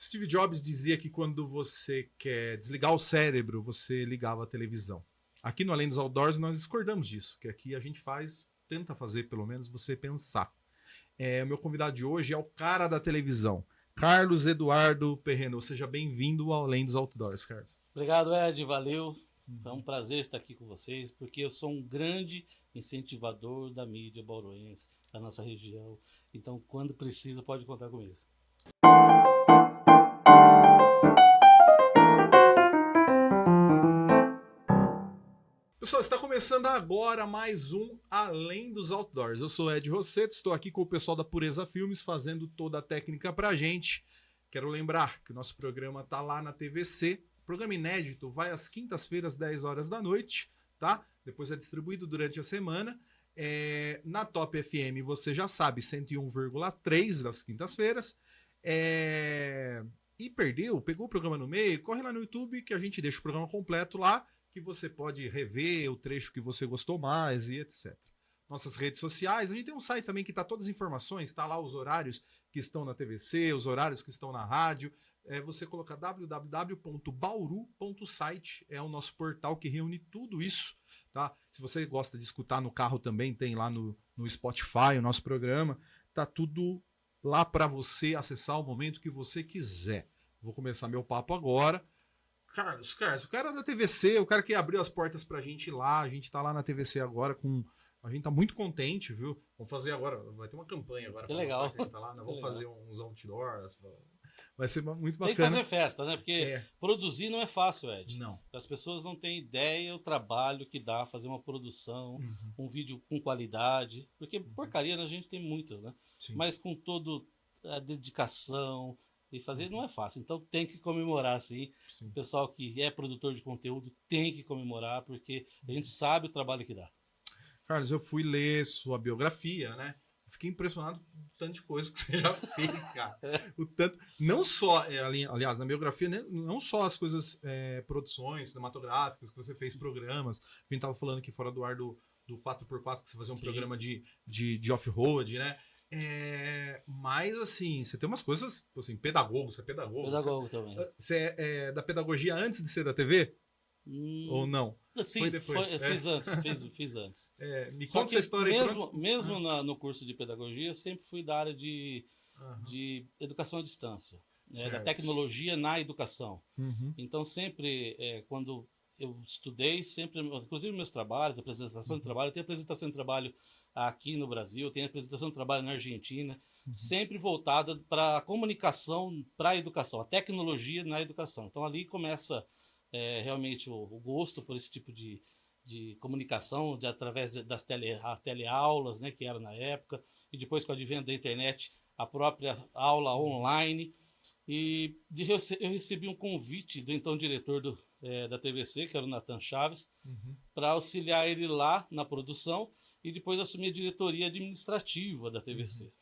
Steve Jobs dizia que quando você quer desligar o cérebro, você ligava a televisão. Aqui no Além dos Outdoors nós discordamos disso, que aqui a gente tenta fazer pelo menos você pensar. O meu convidado de hoje é o cara da televisão, Carlos Eduardo Perreno. Seja bem-vindo ao Além dos Outdoors, Carlos. Obrigado, Ed, valeu. É um prazer estar aqui com vocês, porque eu sou um grande incentivador da mídia bauruense, da nossa região. Então, quando precisa, pode contar comigo. Pessoal, está começando agora mais um Além dos Outdoors. Eu sou Ed Rosseto, estou aqui com o pessoal da Pureza Filmes fazendo toda a técnica pra gente. Quero lembrar que o nosso programa tá lá na TVC. O programa inédito vai às quintas-feiras, 10 horas da noite, tá? Depois é distribuído durante a semana. Na Top FM, você já sabe, 101,3 das quintas-feiras. E pegou o programa no meio, corre lá no YouTube que a gente deixa o programa completo lá, que você pode rever o trecho que você gostou mais e etc. Nossas redes sociais, a gente tem um site também que tá todas as informações, tá lá os horários que estão na TVC, os horários que estão na rádio. Você coloca www.bauru.site, é o nosso portal que reúne tudo isso, tá? Se você gosta de escutar no carro também, tem lá no Spotify o nosso programa, tá tudo lá para você acessar o momento que você quiser. Vou começar meu papo agora. Carlos, o cara da TVC, o cara que abriu as portas pra gente lá, a gente tá lá na TVC agora a gente tá muito contente, viu? Vamos fazer agora, vai ter uma campanha agora que legal. Que a gente tá lá, nós vamos legal. fazer uns outdoors, vai ser muito bacana. Tem que fazer festa, né? Porque produzir não é fácil, Ed. Não. As pessoas não têm ideia do trabalho que dá fazer uma produção, um vídeo com qualidade, porque porcaria a gente tem muitas, né? Sim. Mas com toda a dedicação e fazer não é fácil. Então tem que comemorar, sim. O pessoal que é produtor de conteúdo tem que comemorar, porque a gente sabe o trabalho que dá. Carlos, eu fui ler sua biografia, né? Fiquei impressionado com o tanto de coisa que você já fez, cara. O tanto, não só, aliás, na biografia, né, não só as coisas, produções cinematográficas que você fez, programas. A gente tava falando aqui fora do ar do 4x4, que você fazia um programa de off-road, né? Mas, assim, você tem umas coisas, assim, pedagogo, você é pedagogo. Pedagogo também. Você é da pedagogia antes de ser da TV? Ou não? Sim, foi depois. Fiz antes. Me conta essa história aí. Mesmo no curso de pedagogia, eu sempre fui da área de educação à distância, né, da tecnologia na educação. Então, sempre, quando eu estudei, inclusive meus trabalhos, apresentação de trabalho, eu tenho apresentação de trabalho aqui no Brasil, tenho apresentação de trabalho na Argentina, sempre voltada para a comunicação, para a educação, a tecnologia na educação. Então, ali começa realmente o gosto por esse tipo de comunicação através das teleaulas, né, que era na época, e depois com o advento da internet, a própria aula online. E eu recebi um convite do então diretor da TVC, que era o Nathan Chaves, para auxiliar ele lá na produção e depois assumir a diretoria administrativa da TVC.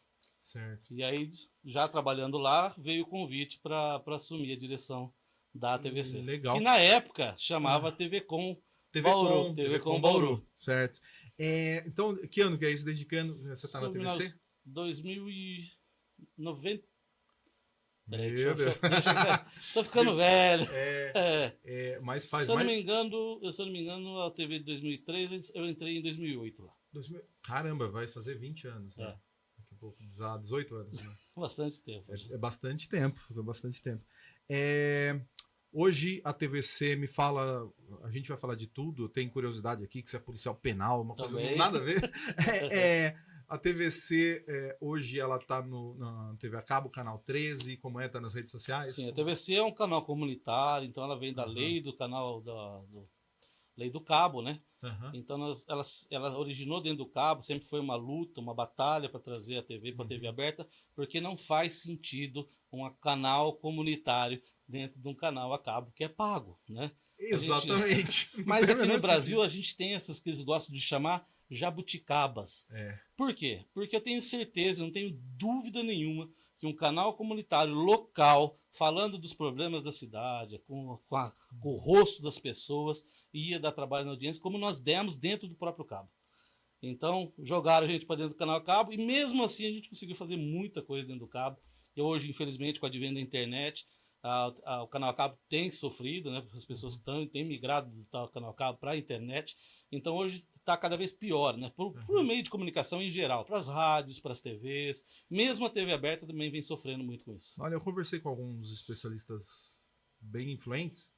Certo. E aí, já trabalhando lá, veio o convite para assumir a direção da TVC. Legal. Que na época chamava TV Com Bauru. TV Com Bauru. Certo. Então, que ano que é isso? Desde que ano você está na TVC? 2090. Tô ficando velho. Mas faz se eu não me engano, a TV de 2003, eu entrei em 2008 lá. Caramba, vai fazer 20 anos. Né? Daqui a pouco, 18 anos. Né? Bastante tempo. Bastante tempo. Hoje a TVC me fala, a gente vai falar de tudo, eu tenho curiosidade aqui, que você é policial penal, uma coisa nada a ver. A TVC, hoje ela tá na TV a cabo, canal 13, como tá nas redes sociais? Sim, a TVC é um canal comunitário, então ela vem da lei do canal, lei do cabo, né? Então ela originou dentro do cabo, sempre foi uma luta, uma batalha para trazer a TV para a TV aberta, porque não faz sentido um canal comunitário dentro de um canal a cabo que é pago, né? Exatamente. Mas aqui no Brasil a gente tem essas que eles gostam de chamar jabuticabas. Por quê? Porque eu tenho certeza, não tenho dúvida nenhuma que um canal comunitário local, falando dos problemas da cidade, com o rosto das pessoas, ia dar trabalho na audiência, como nós demos dentro do próprio cabo. Então, jogaram a gente para dentro do canal cabo, e mesmo assim a gente conseguiu fazer muita coisa dentro do cabo, E hoje, infelizmente, com o advento da internet, o canal a cabo tem sofrido, né? As pessoas têm migrado do canal a cabo para a internet. Então, hoje está cada vez pior, né? Por meio de comunicação em geral, para as rádios, para as TVs. Mesmo a TV aberta também vem sofrendo muito com isso. Olha, eu conversei com alguns especialistas bem influentes.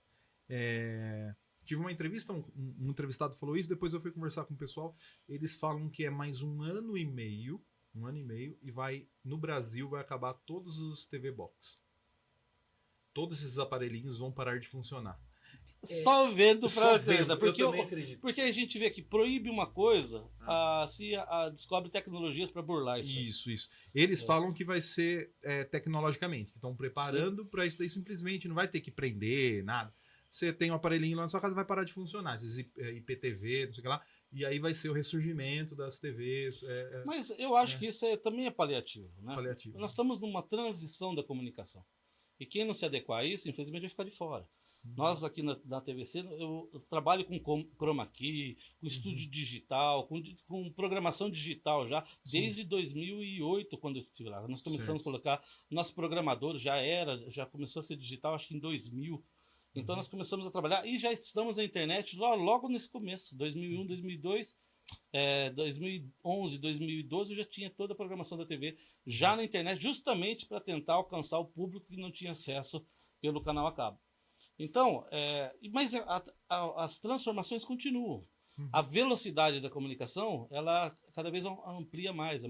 Tive uma entrevista, um entrevistado falou isso, depois eu fui conversar com o pessoal. Eles falam que é mais 1 ano e meio, e no Brasil vai acabar todos os TV Box. Todos esses aparelhinhos vão parar de funcionar. Só vendo para acreditar. Porque eu também acredito. Porque a gente vê que proíbe uma coisa, descobre tecnologias para burlar isso. Isso. Eles falam que vai ser tecnologicamente, que estão preparando para isso daí simplesmente, não vai ter que prender, nada. Você tem um aparelhinho lá na sua casa, vai parar de funcionar, esses IPTV, não sei o que lá, e aí vai ser o ressurgimento das TVs. Mas eu acho que isso também é paliativo, né? Paliativo. Nós estamos numa transição da comunicação. E quem não se adequar a isso, infelizmente, vai ficar de fora. Nós aqui na TVC, eu trabalho com chroma key, com estúdio digital, com programação digital já, desde 2008, quando eu estive lá. Nós começamos a colocar, nosso programador já começou a ser digital, acho que em 2000. Então nós começamos a trabalhar e já estamos na internet logo nesse começo, 2001, 2002, 2011, 2012, eu já tinha toda a programação da TV já na internet, justamente para tentar alcançar o público que não tinha acesso pelo canal a cabo. Então, mas as transformações continuam. A velocidade da comunicação, ela cada vez amplia mais,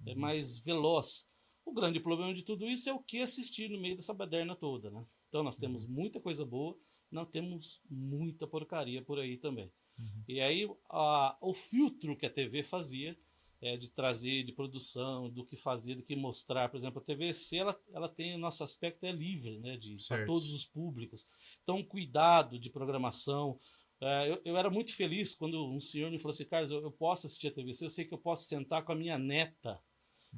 é mais veloz. O grande problema de tudo isso é o que assistir no meio dessa baderna toda, né? Então nós temos muita coisa boa, não temos muita porcaria por aí também. E aí o filtro que a TV fazia, de trazer, de produção, do que fazer, do que mostrar. Por exemplo, a TVC, ela tem o nosso aspecto livre, né, para todos os públicos. Então, cuidado de programação. Eu era muito feliz quando um senhor me falou assim, Carlos, eu posso assistir a TVC, eu sei que eu posso sentar com a minha neta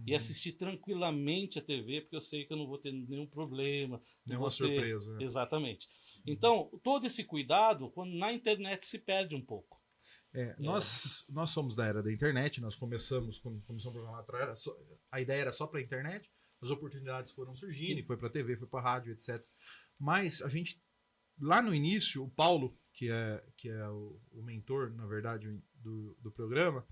e assistir tranquilamente a TV, porque eu sei que eu não vou ter nenhum problema. Nenhuma surpresa. Exatamente. Então, todo esse cuidado, quando na internet se perde um pouco. Nós somos da era da internet, nós começamos o programa atrás, a ideia era só para a internet, as oportunidades foram surgindo, e foi para a TV, foi para a rádio, etc. Mas a gente, lá no início, o Paulo, que é o mentor, na verdade, do programa,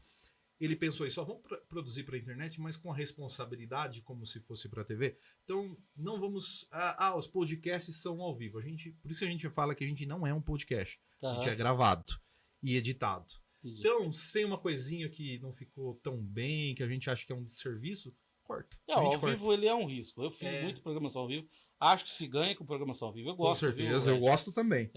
ele pensou isso, vamos produzir para a internet, mas com a responsabilidade como se fosse para a TV. Então, não vamos... os podcasts são ao vivo. Por isso a gente fala que a gente não é um podcast. A gente é gravado e editado. Entendi. Então, sem uma coisinha que não ficou tão bem, que a gente acha que é um desserviço, corta. Ao vivo ele é um risco. Eu fiz muito programação ao vivo. Acho que se ganha com programação ao vivo. Eu gosto. Com certeza, eu gosto também.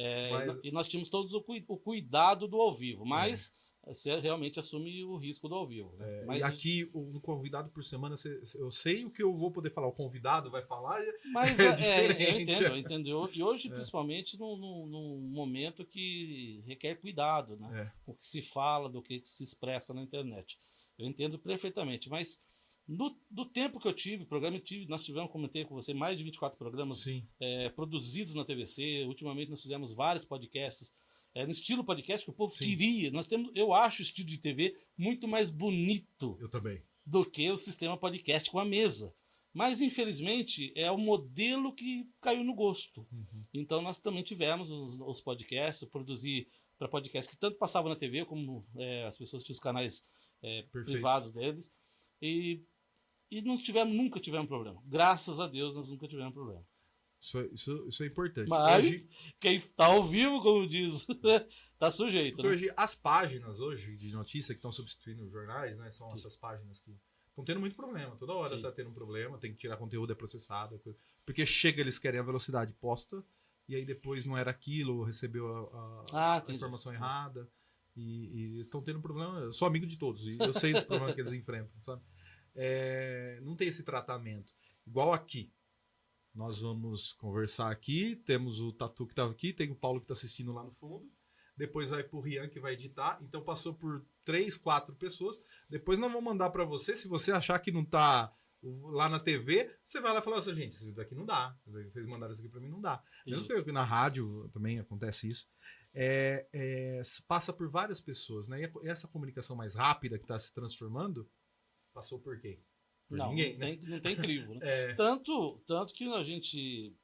E nós tínhamos todos o cuidado do ao vivo, mas você realmente assume o risco do ao vivo. Né? E aqui, um convidado por semana, eu sei o que eu vou poder falar. O convidado vai falar. Mas eu entendo. E hoje, principalmente, num momento que requer cuidado, né? O que se fala, do que se expressa na internet. Eu entendo perfeitamente, mas do tempo que eu tive, nós tivemos, comentei com você, mais de 24 programas produzidos na TVC. Ultimamente nós fizemos vários podcasts, no estilo podcast que o povo queria. Eu acho o estilo de TV muito mais bonito do que o sistema podcast com a mesa. Mas, infelizmente, é o modelo que caiu no gosto. Então, nós também tivemos os podcasts, produzir para podcasts que tanto passavam na TV, como as pessoas tinham os canais privados deles. E nunca tivemos problema. Graças a Deus, nós nunca tivemos problema. Isso é importante. Mas hoje, quem está ao vivo, como diz, está sujeito. Né? Hoje, as páginas de notícia que estão substituindo os jornais, né, são essas páginas que estão tendo muito problema. Toda hora está tendo um problema, tem que tirar conteúdo, é processado. Porque eles querem a velocidade posta, e aí depois não era aquilo, recebeu a informação errada. E eles estão tendo um problema. Eu sou amigo de todos, e eu sei os problemas que eles enfrentam. Sabe? Não tem esse tratamento. Igual aqui. Nós vamos conversar aqui, temos o Tatu que estava aqui, tem o Paulo que está assistindo lá no fundo, depois vai pro Rian que vai editar, então passou por 3, 4 pessoas, depois nós vamos mandar para você, se você achar que não tá lá na TV, você vai lá e fala assim, gente, isso daqui não dá, vocês mandaram isso aqui para mim, não dá. Mesmo que na rádio também acontece isso, passa por várias pessoas, né? E essa comunicação mais rápida que está se transformando, passou por quem? por Não, ninguém, não tem crivo. Né? É. Tanto que a gente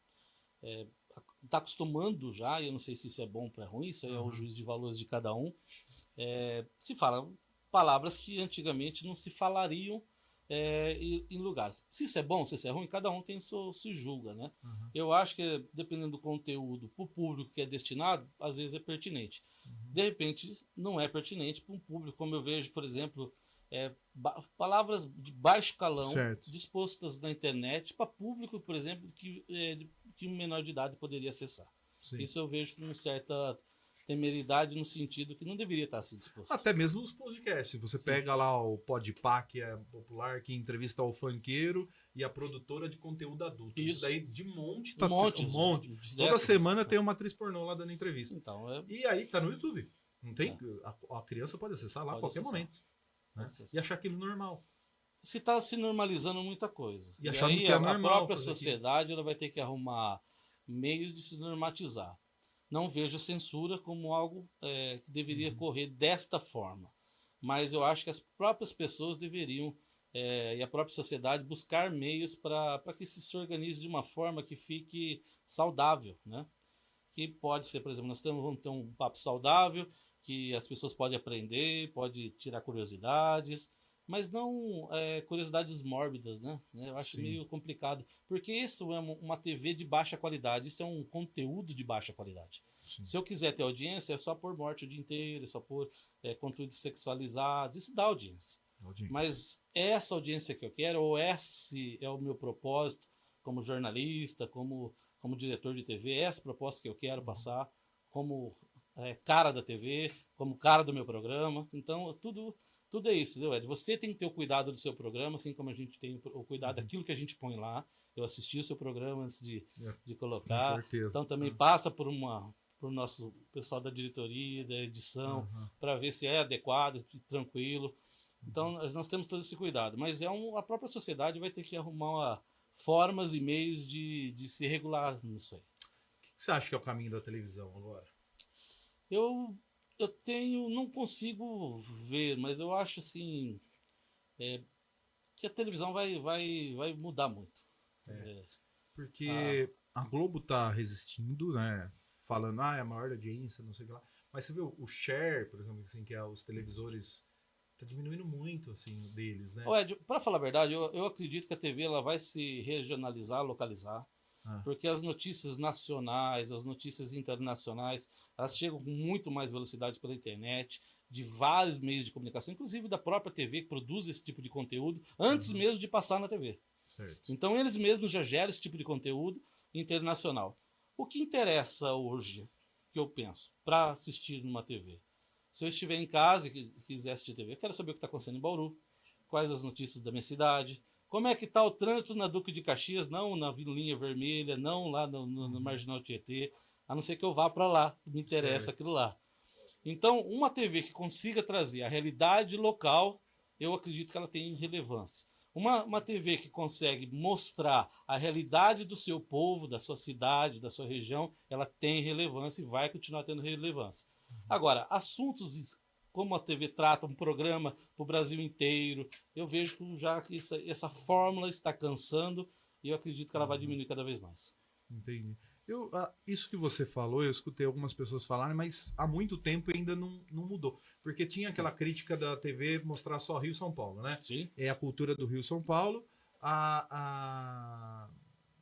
está acostumando já, e eu não sei se isso é bom ou é ruim, isso aí é o juízo de valores de cada um, se fala palavras que antigamente não se falariam em lugares. Se isso é bom, se isso é ruim, cada um se julga, né? Eu acho que, dependendo do conteúdo, para o público que é destinado, às vezes é pertinente. De repente, não é pertinente para um público, como eu vejo, por exemplo, palavras de baixo calão dispostas na internet para público, por exemplo, que um menor de idade poderia acessar. Sim. Isso eu vejo com certa temeridade no sentido que não deveria estar assim disposto. Até mesmo os podcasts. Você pega lá o Podpah, que é popular, que entrevista o funkeiro e a produtora de conteúdo adulto. Isso daí de monte. Um monte. Toda semana tem uma atriz pornô lá dando entrevista. Então, E aí tá no YouTube. Não tem, a criança pode acessar lá a qualquer momento. Né? E achar aquilo normal. Se está se normalizando muita coisa. E achando aí que é normal. A própria sociedade ela vai ter que arrumar meios de se normatizar. Não vejo censura como algo que deveria correr desta forma. Mas eu acho que as próprias pessoas deveriam, e a própria sociedade, buscar meios para que se organize de uma forma que fique saudável. Né? Que pode ser, por exemplo, vamos ter um papo saudável, que as pessoas podem aprender, podem tirar curiosidades, mas não curiosidades mórbidas, né? Eu acho meio complicado, porque isso é uma TV de baixa qualidade, isso é um conteúdo de baixa qualidade. Sim. Se eu quiser ter audiência, é só pôr morte o dia inteiro, é só pôr conteúdos sexualizados, isso dá audiência. Mas essa audiência que eu quero, ou esse é o meu propósito como jornalista, como diretor de TV, é essa proposta que eu quero passar, como cara da TV, como cara do meu programa. Então, tudo é isso, entendeu, Ed? Você tem que ter o cuidado do seu programa, assim como a gente tem o cuidado daquilo que a gente põe lá. Eu assisti o seu programa antes de colocar. Com certeza. Então, também passa por o nosso pessoal da diretoria, da edição, para ver se é adequado, tranquilo. Então, nós temos todo esse cuidado. Mas a própria sociedade vai ter que arrumar formas e meios de se regular nisso aí. O que você acha que é o caminho da televisão agora? Eu não consigo ver, mas eu acho assim que a televisão vai mudar muito. Porque a Globo tá resistindo, né? Falando, é a maior audiência, não sei o que lá. Mas você vê o share, por exemplo, assim, que é os televisores, tá diminuindo muito, assim, deles, né? Ed, para falar a verdade, eu acredito que a TV ela vai se regionalizar, localizar. Porque as notícias nacionais, as notícias internacionais, elas chegam com muito mais velocidade pela internet, de vários meios de comunicação, inclusive da própria TV que produz esse tipo de conteúdo, antes mesmo de passar na TV. Certo. Então eles mesmos já geram esse tipo de conteúdo internacional. O que interessa hoje, que eu penso, para assistir numa TV? Se eu estiver em casa e quiser assistir TV, eu quero saber o que está acontecendo em Bauru, quais as notícias da minha cidade, como é que está o trânsito na Duque de Caxias, não na linha vermelha, não lá no Marginal Tietê, a não ser que eu vá para lá, me interessa aquilo lá. Então, uma TV que consiga trazer a realidade local, eu acredito que ela tem relevância. Uma TV que consegue mostrar a realidade do seu povo, da sua cidade, da sua região, ela tem relevância e vai continuar tendo relevância. Agora, assuntos como a TV trata um programa para o Brasil inteiro, eu vejo já que essa fórmula está cansando e eu acredito que ela vai diminuir cada vez mais. Entendi. Isso que você falou, eu escutei algumas pessoas falarem, mas há muito tempo ainda não mudou. Porque tinha aquela crítica da TV mostrar só Rio e São Paulo, né? Sim. É a cultura do Rio e São Paulo, a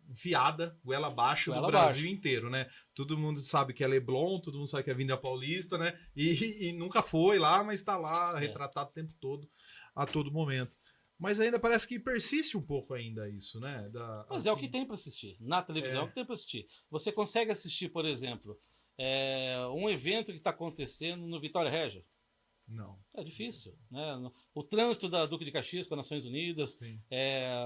enfiada, goela abaixo do Brasil inteiro, né? Todo mundo sabe que é Leblon, todo mundo sabe que é Avenida Paulista, né? E nunca foi lá, mas está lá retratado o tempo todo, a todo momento. Mas ainda parece que persiste um pouco ainda isso, né? Mas é o que tem para assistir. Na televisão é o que tem para assistir. Você consegue assistir, por exemplo, um evento que está acontecendo no Vitória Regia? Não. É difícil, né? O trânsito da Duque de Caxias com as Nações Unidas,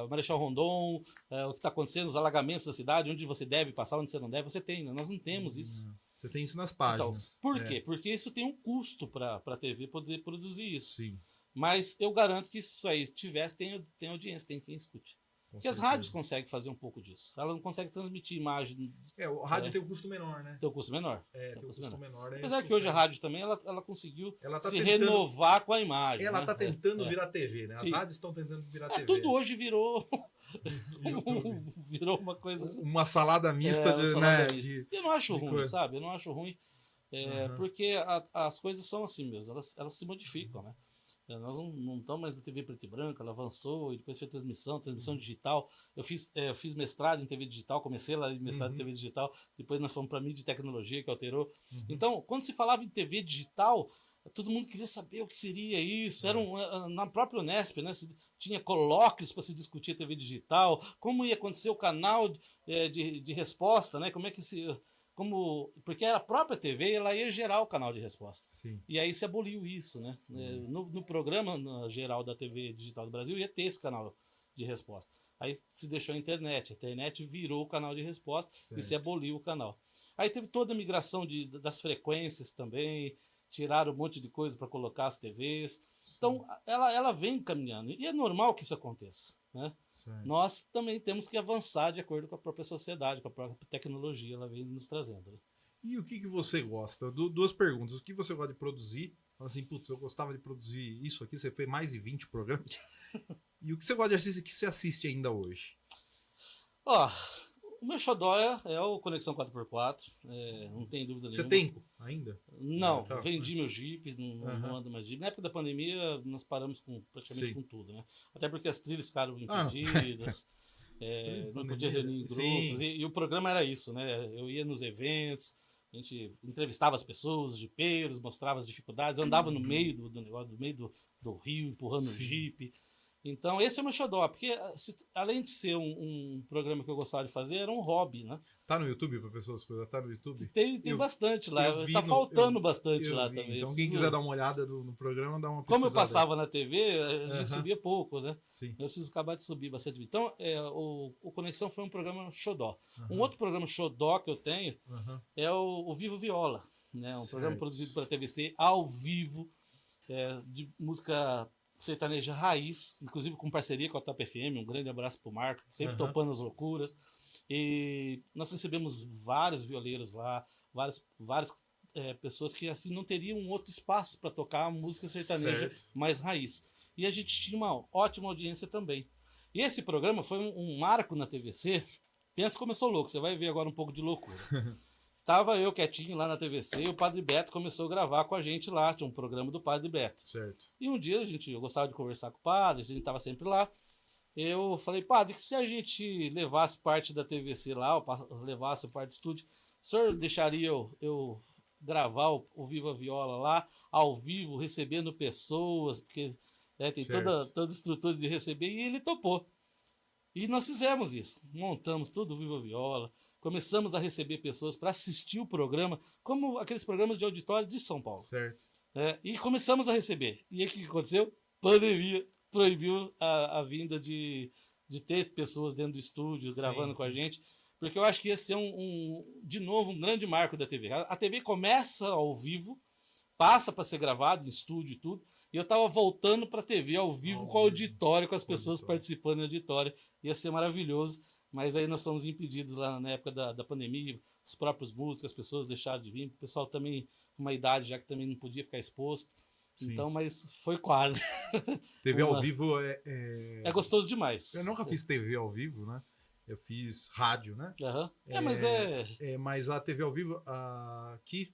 Marechal Rondon, o que está acontecendo, os alagamentos da cidade, onde você deve passar, onde você não deve, você tem, né? Nós não temos isso. Você tem isso nas páginas. Então, por quê? Porque isso tem um custo para a TV poder produzir isso. Sim. Mas eu garanto que se isso aí tivesse, tem audiência, tem quem escute. Porque as rádios conseguem fazer um pouco disso. Ela não consegue transmitir imagem. O rádio tem um custo menor, né? Tem um custo menor. Tem um custo menor. Apesar que hoje a rádio também, ela conseguiu se tentando, renovar com a imagem. Ela está tentando virar TV, né? As rádios estão tentando virar TV. Tudo hoje virou virou uma coisa... Uma salada mista. E eu não acho ruim, sabe? Eu não acho ruim. Porque as coisas são assim mesmo. Elas se modificam, né? Nós não estamos mais na TV preto e branco, ela avançou e depois fez transmissão digital. Eu fiz mestrado em TV digital, comecei lá em mestrado em TV digital, depois nós fomos para mídia e tecnologia, que alterou. Então, quando se falava em TV digital, todo mundo queria saber o que seria isso. Na própria Unesp, né, tinha colóquios para se discutir TV digital, como ia acontecer o canal de resposta, né, como é que se... porque a própria TV ela ia gerar o canal de resposta. Sim. E aí se aboliu isso, né? No programa geral da TV Digital do Brasil ia ter esse canal de resposta. Aí se deixou a internet virou o canal de resposta. Certo. E se aboliu o canal. Aí teve toda a migração das frequências também, tiraram um monte de coisa para colocar as TVs. Sim. Então ela vem caminhando e é normal que isso aconteça. Né? Nós também temos que avançar de acordo com a própria sociedade, com a própria tecnologia, ela vem nos trazendo. Né? E o que você gosta? Duas perguntas. O que você gosta de produzir? Fala assim, putz, eu gostava de produzir isso aqui, você fez mais de 20 programas. E o que você gosta de assistir, que você assiste ainda hoje? O meu xodó é o Conexão 4x4, não tem dúvida nenhuma. Você tem ainda? Não, vendi meu Jeep, não ando mais Jeep. Na época da pandemia, nós paramos praticamente com tudo, né? Até porque as trilhas ficaram impedidas, não podia reunir em grupos, e o programa era isso, né? Eu ia nos eventos, a gente entrevistava as pessoas, os jipeiros, mostrava as dificuldades, eu andava no meio do negócio, no meio do rio, empurrando o Jeep. Então, esse é o meu xodó, porque além de ser um programa que eu gostava de fazer, era um hobby, né? Tá no YouTube para pessoas coisas? Tá no YouTube? Tem bastante lá, tá faltando bastante lá também. Então, quem quiser dar uma olhada no programa, dá uma pesquisada. Como eu passava na TV, a gente subia pouco, né? Sim. Eu preciso acabar de subir bastante. Então, o Conexão foi um programa xodó. Um outro programa xodó que eu tenho é o Vivo Viola, né? Um programa produzido pela TVC, ao vivo, de música sertaneja raiz, inclusive com parceria com a Top FM. Um grande abraço pro Marco, sempre topando as loucuras. E nós recebemos vários violeiros lá, várias pessoas que assim não teriam um outro espaço para tocar a música sertaneja mais raiz. E a gente tinha uma ótima audiência também. E esse programa foi um marco na TVC. Pensa como eu sou louco, você vai ver agora um pouco de loucura. Tava eu quietinho lá na TVC e o Padre Beto começou a gravar com a gente lá, tinha um programa do Padre Beto. Certo. E um dia eu gostava de conversar com o padre, a gente estava sempre lá. Eu falei, padre, que se a gente levasse parte da TVC lá, ou levasse parte do estúdio, o senhor deixaria eu gravar o Viva Viola lá, ao vivo, recebendo pessoas, porque tem toda a estrutura de receber, e ele topou. E nós fizemos isso, montamos tudo o Viva Viola, começamos a receber pessoas para assistir o programa, como aqueles programas de auditório de São Paulo. Certo. E começamos a receber. E aí o que aconteceu? Pandemia proibiu a vinda de ter pessoas dentro do estúdio gravando com a gente, porque eu acho que ia ser de novo um grande marco da TV. A TV começa ao vivo, passa para ser gravado em estúdio e tudo, e eu estava voltando para a TV ao vivo com auditório, com as pessoas participando do auditório. Ia ser maravilhoso, mas aí nós fomos impedidos lá na época da pandemia, os próprios músicos, as pessoas deixaram de vir, o pessoal também com uma idade já que também não podia ficar exposto. Sim. Então, mas foi quase. TV ao vivo é gostoso demais. Eu nunca fiz TV ao vivo, né? Eu fiz rádio, né? Mas a TV ao vivo aqui,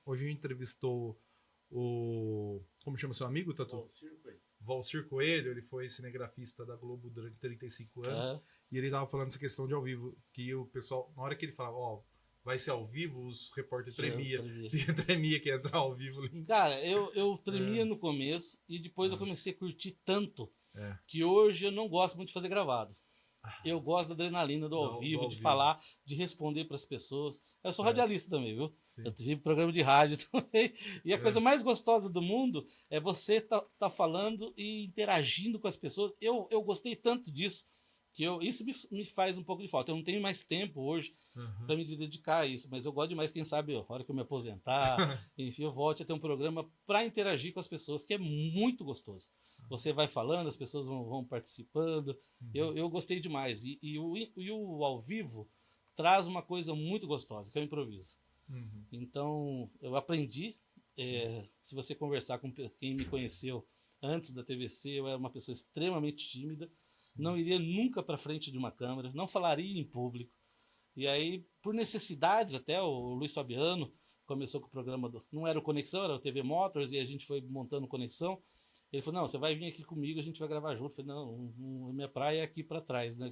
hoje a gente entrevistou o... Como chama seu amigo, Tatu? Valcir Coelho, ele foi cinegrafista da Globo durante 35 anos. E ele tava falando essa questão de ao vivo, que o pessoal, na hora que ele falava, vai ser ao vivo, os repórteres tremia que ia entrar ao vivo. Cara, eu tremia no começo e depois eu comecei a curtir tanto que hoje eu não gosto muito de fazer gravado. Eu gosto da adrenalina do ao vivo, de falar, de responder para as pessoas. Eu sou radialista também, viu? Sim. Eu tive programa de rádio também. E a coisa mais gostosa do mundo é você tá falando e interagindo com as pessoas. Eu gostei tanto disso Isso me faz um pouco de falta. Eu não tenho mais tempo hoje para me dedicar a isso, mas eu gosto demais, quem sabe, a hora que eu me aposentar, enfim, eu volte a ter um programa para interagir com as pessoas, que é muito gostoso. Você vai falando, as pessoas vão participando. Eu gostei demais. E o ao vivo traz uma coisa muito gostosa, que é o improviso. Então, eu aprendi. Se você conversar com quem me conheceu antes da TVC, eu era uma pessoa extremamente tímida. Não iria nunca para frente de uma câmera, não falaria em público. E aí, por necessidades, até o Luiz Fabiano começou com o programa, não era o Conexão, era o TV Motors, e a gente foi montando Conexão. Ele falou, não, você vai vir aqui comigo, a gente vai gravar junto. Eu falei, não, minha praia é aqui para trás, né?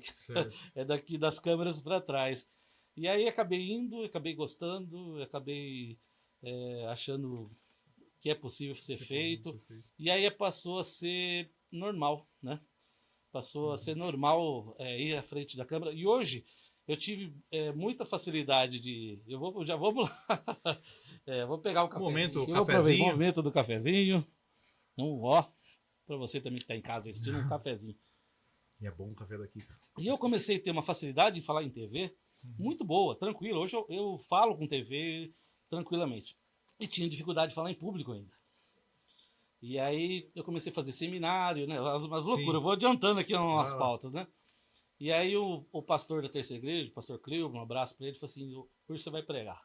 É daqui das câmeras para trás. E aí acabei indo, acabei gostando, acabei achando que é possível ser feito. E aí passou a ser normal, né? Passou a ser normal ir à frente da câmera. E hoje eu tive muita facilidade de... Já vamos lá. Vou pegar o cafezinho. Momento do cafezinho. Ó, para você também que está em casa assistindo, um cafezinho. E é bom o café daqui. E eu comecei a ter uma facilidade de falar em TV muito boa, tranquila. Hoje eu falo com TV tranquilamente. E tinha dificuldade de falar em público ainda. E aí eu comecei a fazer seminário, né? Umas loucuras. Eu vou adiantando aqui umas pautas, né? E aí o pastor da Terceira Igreja, o pastor Cleo, um abraço para ele, falou assim, hoje você vai pregar.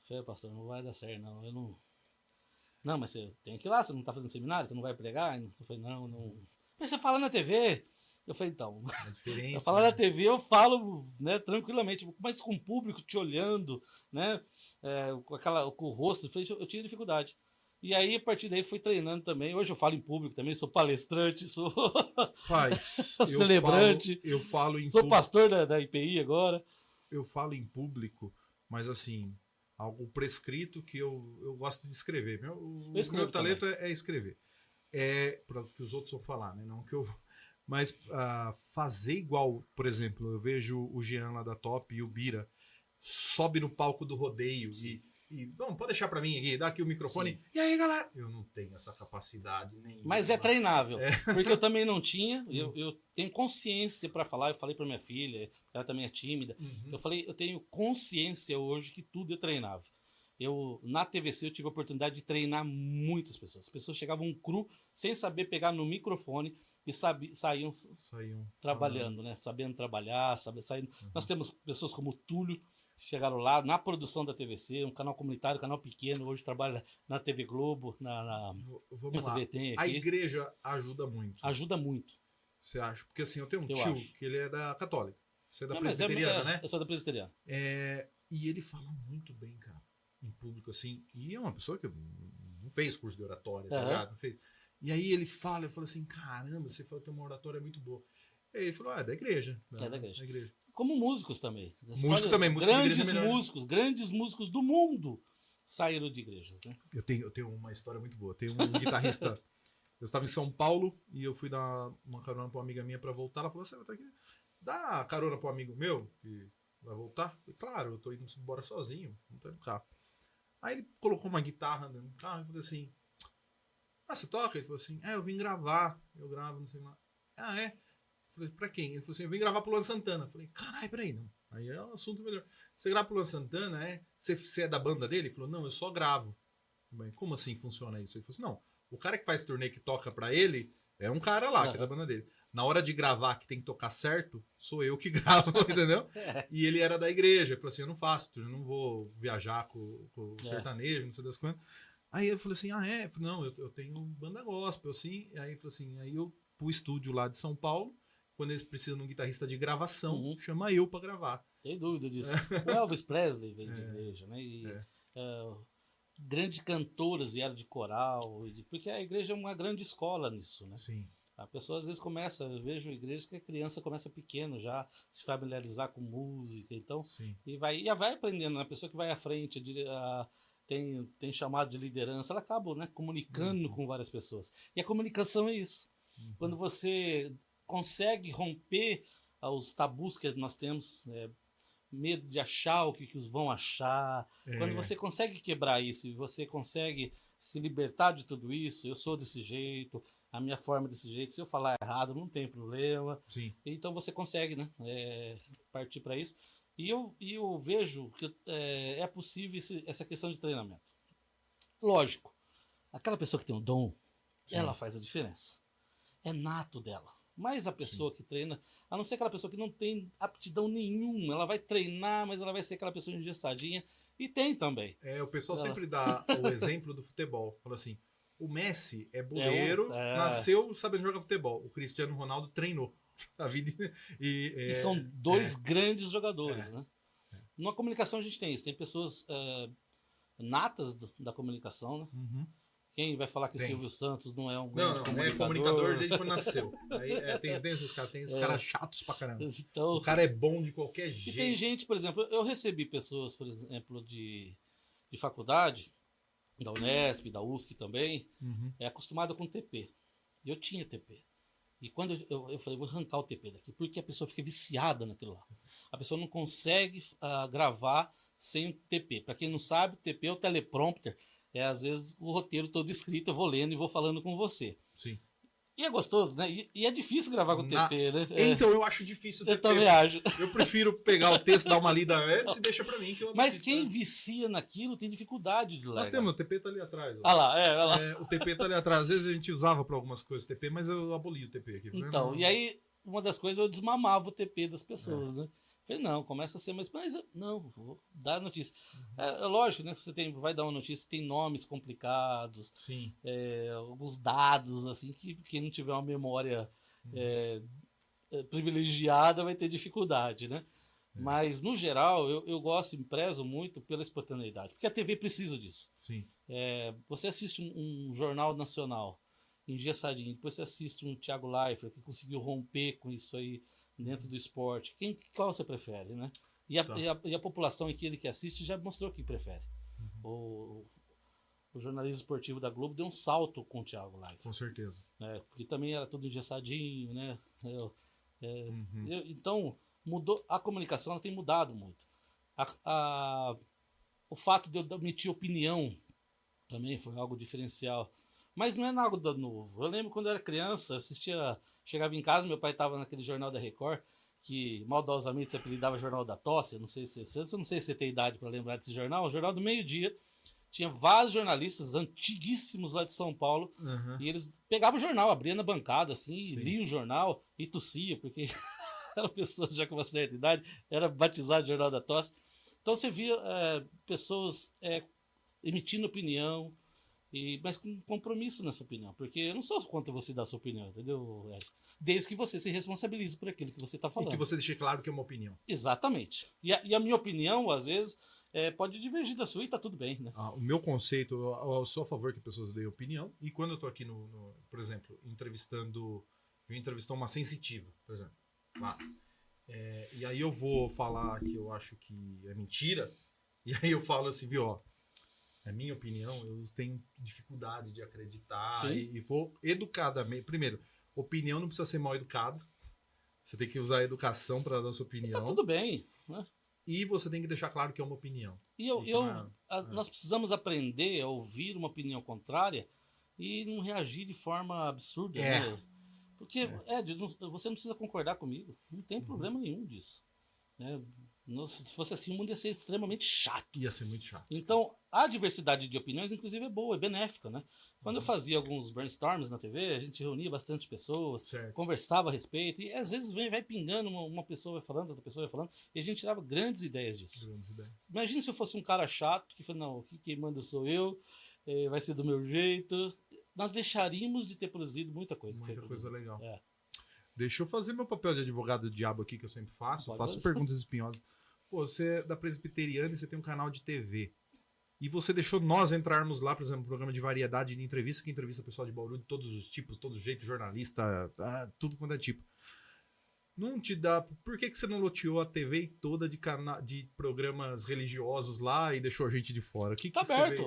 Eu falei, pastor, não vai dar certo, não. Eu não... Não, mas você tem que ir lá, você não está fazendo seminário, você não vai pregar? Eu falei, não. Mas você fala na TV. Eu falei, então, eu falo na TV, eu falo, né, tranquilamente, mas com o público te olhando, né, com o rosto, eu tinha dificuldade. E aí, a partir daí, fui treinando também. Hoje eu falo em público também, sou palestrante, sou celebrante. Eu falo em sou pastor da IPI agora. Eu falo em público, mas assim, algo prescrito que eu gosto de escrever. Meu talento é escrever. Para que os outros vão falar, né? Não que eu... Mas fazer igual, por exemplo, eu vejo o Jean lá da Top e o Bira sobe no palco do rodeio não, pode deixar para mim aqui, dá aqui o microfone. Sim. E aí, galera? Eu não tenho essa capacidade nenhuma. Mas é treinável, porque eu também não tinha. Eu tenho consciência para falar. Eu falei para minha filha, ela também é tímida. Eu tenho consciência hoje que tudo é treinável. Na TVC eu tive a oportunidade de treinar muitas pessoas. As pessoas chegavam cru, sem saber pegar no microfone e saíam trabalhando, né? Sabendo trabalhar, saindo. Nós temos pessoas como o Túlio, chegaram lá na produção da TVC, um canal comunitário, canal pequeno, hoje trabalha na TV Globo, Vamos lá. Tem aqui. A igreja ajuda muito. Ajuda muito. Você acha? Porque assim, eu tenho um tio que ele é da católica. Você é da presbiteriana, né? Eu sou da presbiteriana. E ele fala muito bem, cara, em público, assim. E é uma pessoa que não fez curso de oratória, tá ligado? Não fez. E aí eu falo assim, caramba, você falou que tem uma oratória muito boa. E aí ele falou, é da igreja. Da igreja. Como músicos também. Grandes músicos do mundo saíram de igrejas, né? Eu tenho uma história muito boa. Tem um guitarrista. Eu estava em São Paulo e eu fui dar uma carona para uma amiga minha para voltar. Ela falou assim: dá carona para um amigo meu que vai voltar? Eu falei, claro, eu tô indo embora sozinho, não tô indo no carro. Aí ele colocou uma guitarra no carro e falou assim: você toca? Ele falou assim: eu vim gravar. Eu gravo, não sei lá. É? Falei, pra quem? Ele falou assim, eu vim gravar pro Luan Santana. Eu falei, caralho, peraí, não. Aí é um assunto melhor. Você grava pro Luan Santana, Você é da banda dele? Ele falou, não, eu só gravo. Bem, como assim funciona isso? Ele falou assim, não, o cara que faz turnê que toca pra ele é um cara lá, que é da banda dele. Na hora de gravar, que tem que tocar certo, sou eu que gravo, entendeu? E ele era da igreja. Ele falou assim, eu não faço, eu não vou viajar com o sertanejo, não sei das quantas. Aí eu falei assim, Eu falei, não, eu tenho banda gospel, assim. Aí ele falou assim, aí eu pro estúdio lá de São Paulo, quando eles precisam de um guitarrista de gravação, chama eu pra gravar. Tem dúvida disso. O Elvis Presley veio de igreja, né? E grandes cantoras vieram de coral, porque a igreja é uma grande escola nisso, né? Sim. A pessoa às vezes eu vejo igreja que a criança começa pequeno já, se familiarizar com música, então, e vai aprendendo, né? A pessoa que vai à frente, tem chamado de liderança, ela acaba, né, comunicando com várias pessoas. E a comunicação é isso. Quando você consegue romper os tabus que nós temos, medo de achar o que os vão achar. Quando você consegue quebrar isso e você consegue se libertar de tudo isso, eu sou desse jeito, a minha forma é desse jeito, se eu falar errado não tem problema. Sim. Então você consegue, né, partir para isso. E eu vejo que é possível essa questão de treinamento. Lógico, aquela pessoa que tem o dom, ela faz a diferença. É nato dela. Mas a pessoa que treina, a não ser aquela pessoa que não tem aptidão nenhuma, ela vai treinar, mas ela vai ser aquela pessoa engessadinha. E tem também. O pessoal sempre dá o exemplo do futebol. Fala assim, o Messi é boleiro, nasceu sabendo jogar futebol. O Cristiano Ronaldo treinou a vida. E são dois grandes jogadores, né? Na comunicação a gente tem isso. Tem pessoas natas da comunicação, né? Uhum. Quem vai falar que Silvio Santos não é um grande comunicador? Não é comunicador desde quando nasceu. Aí, tem esses caras chatos pra caramba. Então, o cara é bom de qualquer jeito. E tem gente, por exemplo, eu recebi pessoas, por exemplo, de faculdade, da Unesp, da USC também, acostumada com TP. Eu tinha TP. E quando eu falei, vou arrancar o TP daqui, porque a pessoa fica viciada naquilo lá. A pessoa não consegue gravar sem TP. Para quem não sabe, TP é o teleprompter. Às vezes o roteiro todo escrito, eu vou lendo e vou falando com você. Sim. E é gostoso, né? E é difícil gravar com TP, né? Então eu acho difícil o TP. Eu também acho. Eu prefiro pegar o texto, dar uma lida antes e deixa pra mim. Mas quem vicia naquilo tem dificuldade de largar. Nós temos, o TP tá ali atrás. Olha lá, olha lá. O TP tá ali atrás. Às vezes a gente usava pra algumas coisas o TP, mas eu aboli o TP aqui. Então, e aí uma das coisas eu desmamava o TP das pessoas, né? Falei, não, começa a ser mais... Mas não, vou dar notícia. É lógico, né? Você vai dar uma notícia, tem nomes complicados, sim. Alguns dados, assim, que quem não tiver uma memória privilegiada vai ter dificuldade, né? Mas, no geral, eu gosto e prezo muito pela espontaneidade, porque a TV precisa disso. Sim. Você assiste um jornal nacional engessadinho, depois você assiste um Thiago Leifert que conseguiu romper com isso aí dentro do esporte. Qual você prefere, né? E a população aqui que assiste já mostrou que prefere. O jornalismo esportivo da Globo deu um salto com o Thiago Leifert. Com certeza. Porque também era tudo engessadinho, né? Então, mudou, a comunicação ela tem mudado muito. O fato de eu emitir opinião também foi algo diferencial. Mas não é nada novo. Eu lembro quando eu era criança, chegava em casa, meu pai estava naquele jornal da Record, que maldosamente se apelidava Jornal da Tosse. Eu não sei se você tem idade para lembrar desse jornal. O Jornal do Meio-Dia tinha vários jornalistas antiguíssimos lá de São Paulo, e eles pegavam o jornal, abriam na bancada, assim, e liam o jornal e tossiam, porque era pessoa já com uma certa idade, era batizado de Jornal da Tosse. Então você via pessoas emitindo opinião, mas com compromisso nessa opinião, porque eu não sou contra você dar sua opinião, entendeu, Ed? Desde que você se responsabilize por aquilo que você está falando. E que você deixe claro que é uma opinião. Exatamente. E a minha opinião, às vezes, pode divergir da sua e tá tudo bem, né? O meu conceito, eu sou a favor que pessoas deem opinião, e quando eu tô aqui por exemplo, eu entrevistou uma sensitiva, por exemplo, lá. E aí eu vou falar que eu acho que é mentira, e aí eu falo assim, viu, ó, é minha opinião, eu tenho dificuldade de acreditar e vou educadamente. Primeiro, opinião não precisa ser mal educada. Você tem que usar a educação para dar a sua opinião. Tá tudo bem, né? E você tem que deixar claro que é uma opinião. Nós precisamos aprender a ouvir uma opinião contrária e não reagir de forma absurda, né? Porque, você não precisa concordar comigo. Não tem problema nenhum disso. Né? Se fosse assim, o mundo ia ser extremamente chato. Ia ser muito chato. Então, a diversidade de opiniões, inclusive, é boa, é benéfica, né? Quando eu fazia alguns brainstorms na TV, a gente reunia bastante pessoas, conversava a respeito, e às vezes vai pingando, uma pessoa vai falando, outra pessoa vai falando, e a gente tirava grandes ideias disso. Imagina se eu fosse um cara chato, que fala, não, aqui quem manda sou eu, vai ser do meu jeito. Nós deixaríamos de ter produzido muita coisa. Muita coisa legal. Deixa eu fazer meu papel de advogado do diabo aqui, que eu sempre faço. Faço perguntas espinhosas. Pô, você é da Presbiteriana e você tem um canal de TV. E você deixou nós entrarmos lá, por exemplo, um programa de variedade de entrevista, que entrevista pessoal de Bauru de todos os tipos, todo jeito, jornalista, tudo quanto é tipo. Não te dá... Por que você não loteou a TV toda de programas religiosos lá e deixou a gente de fora? O que tá aberto.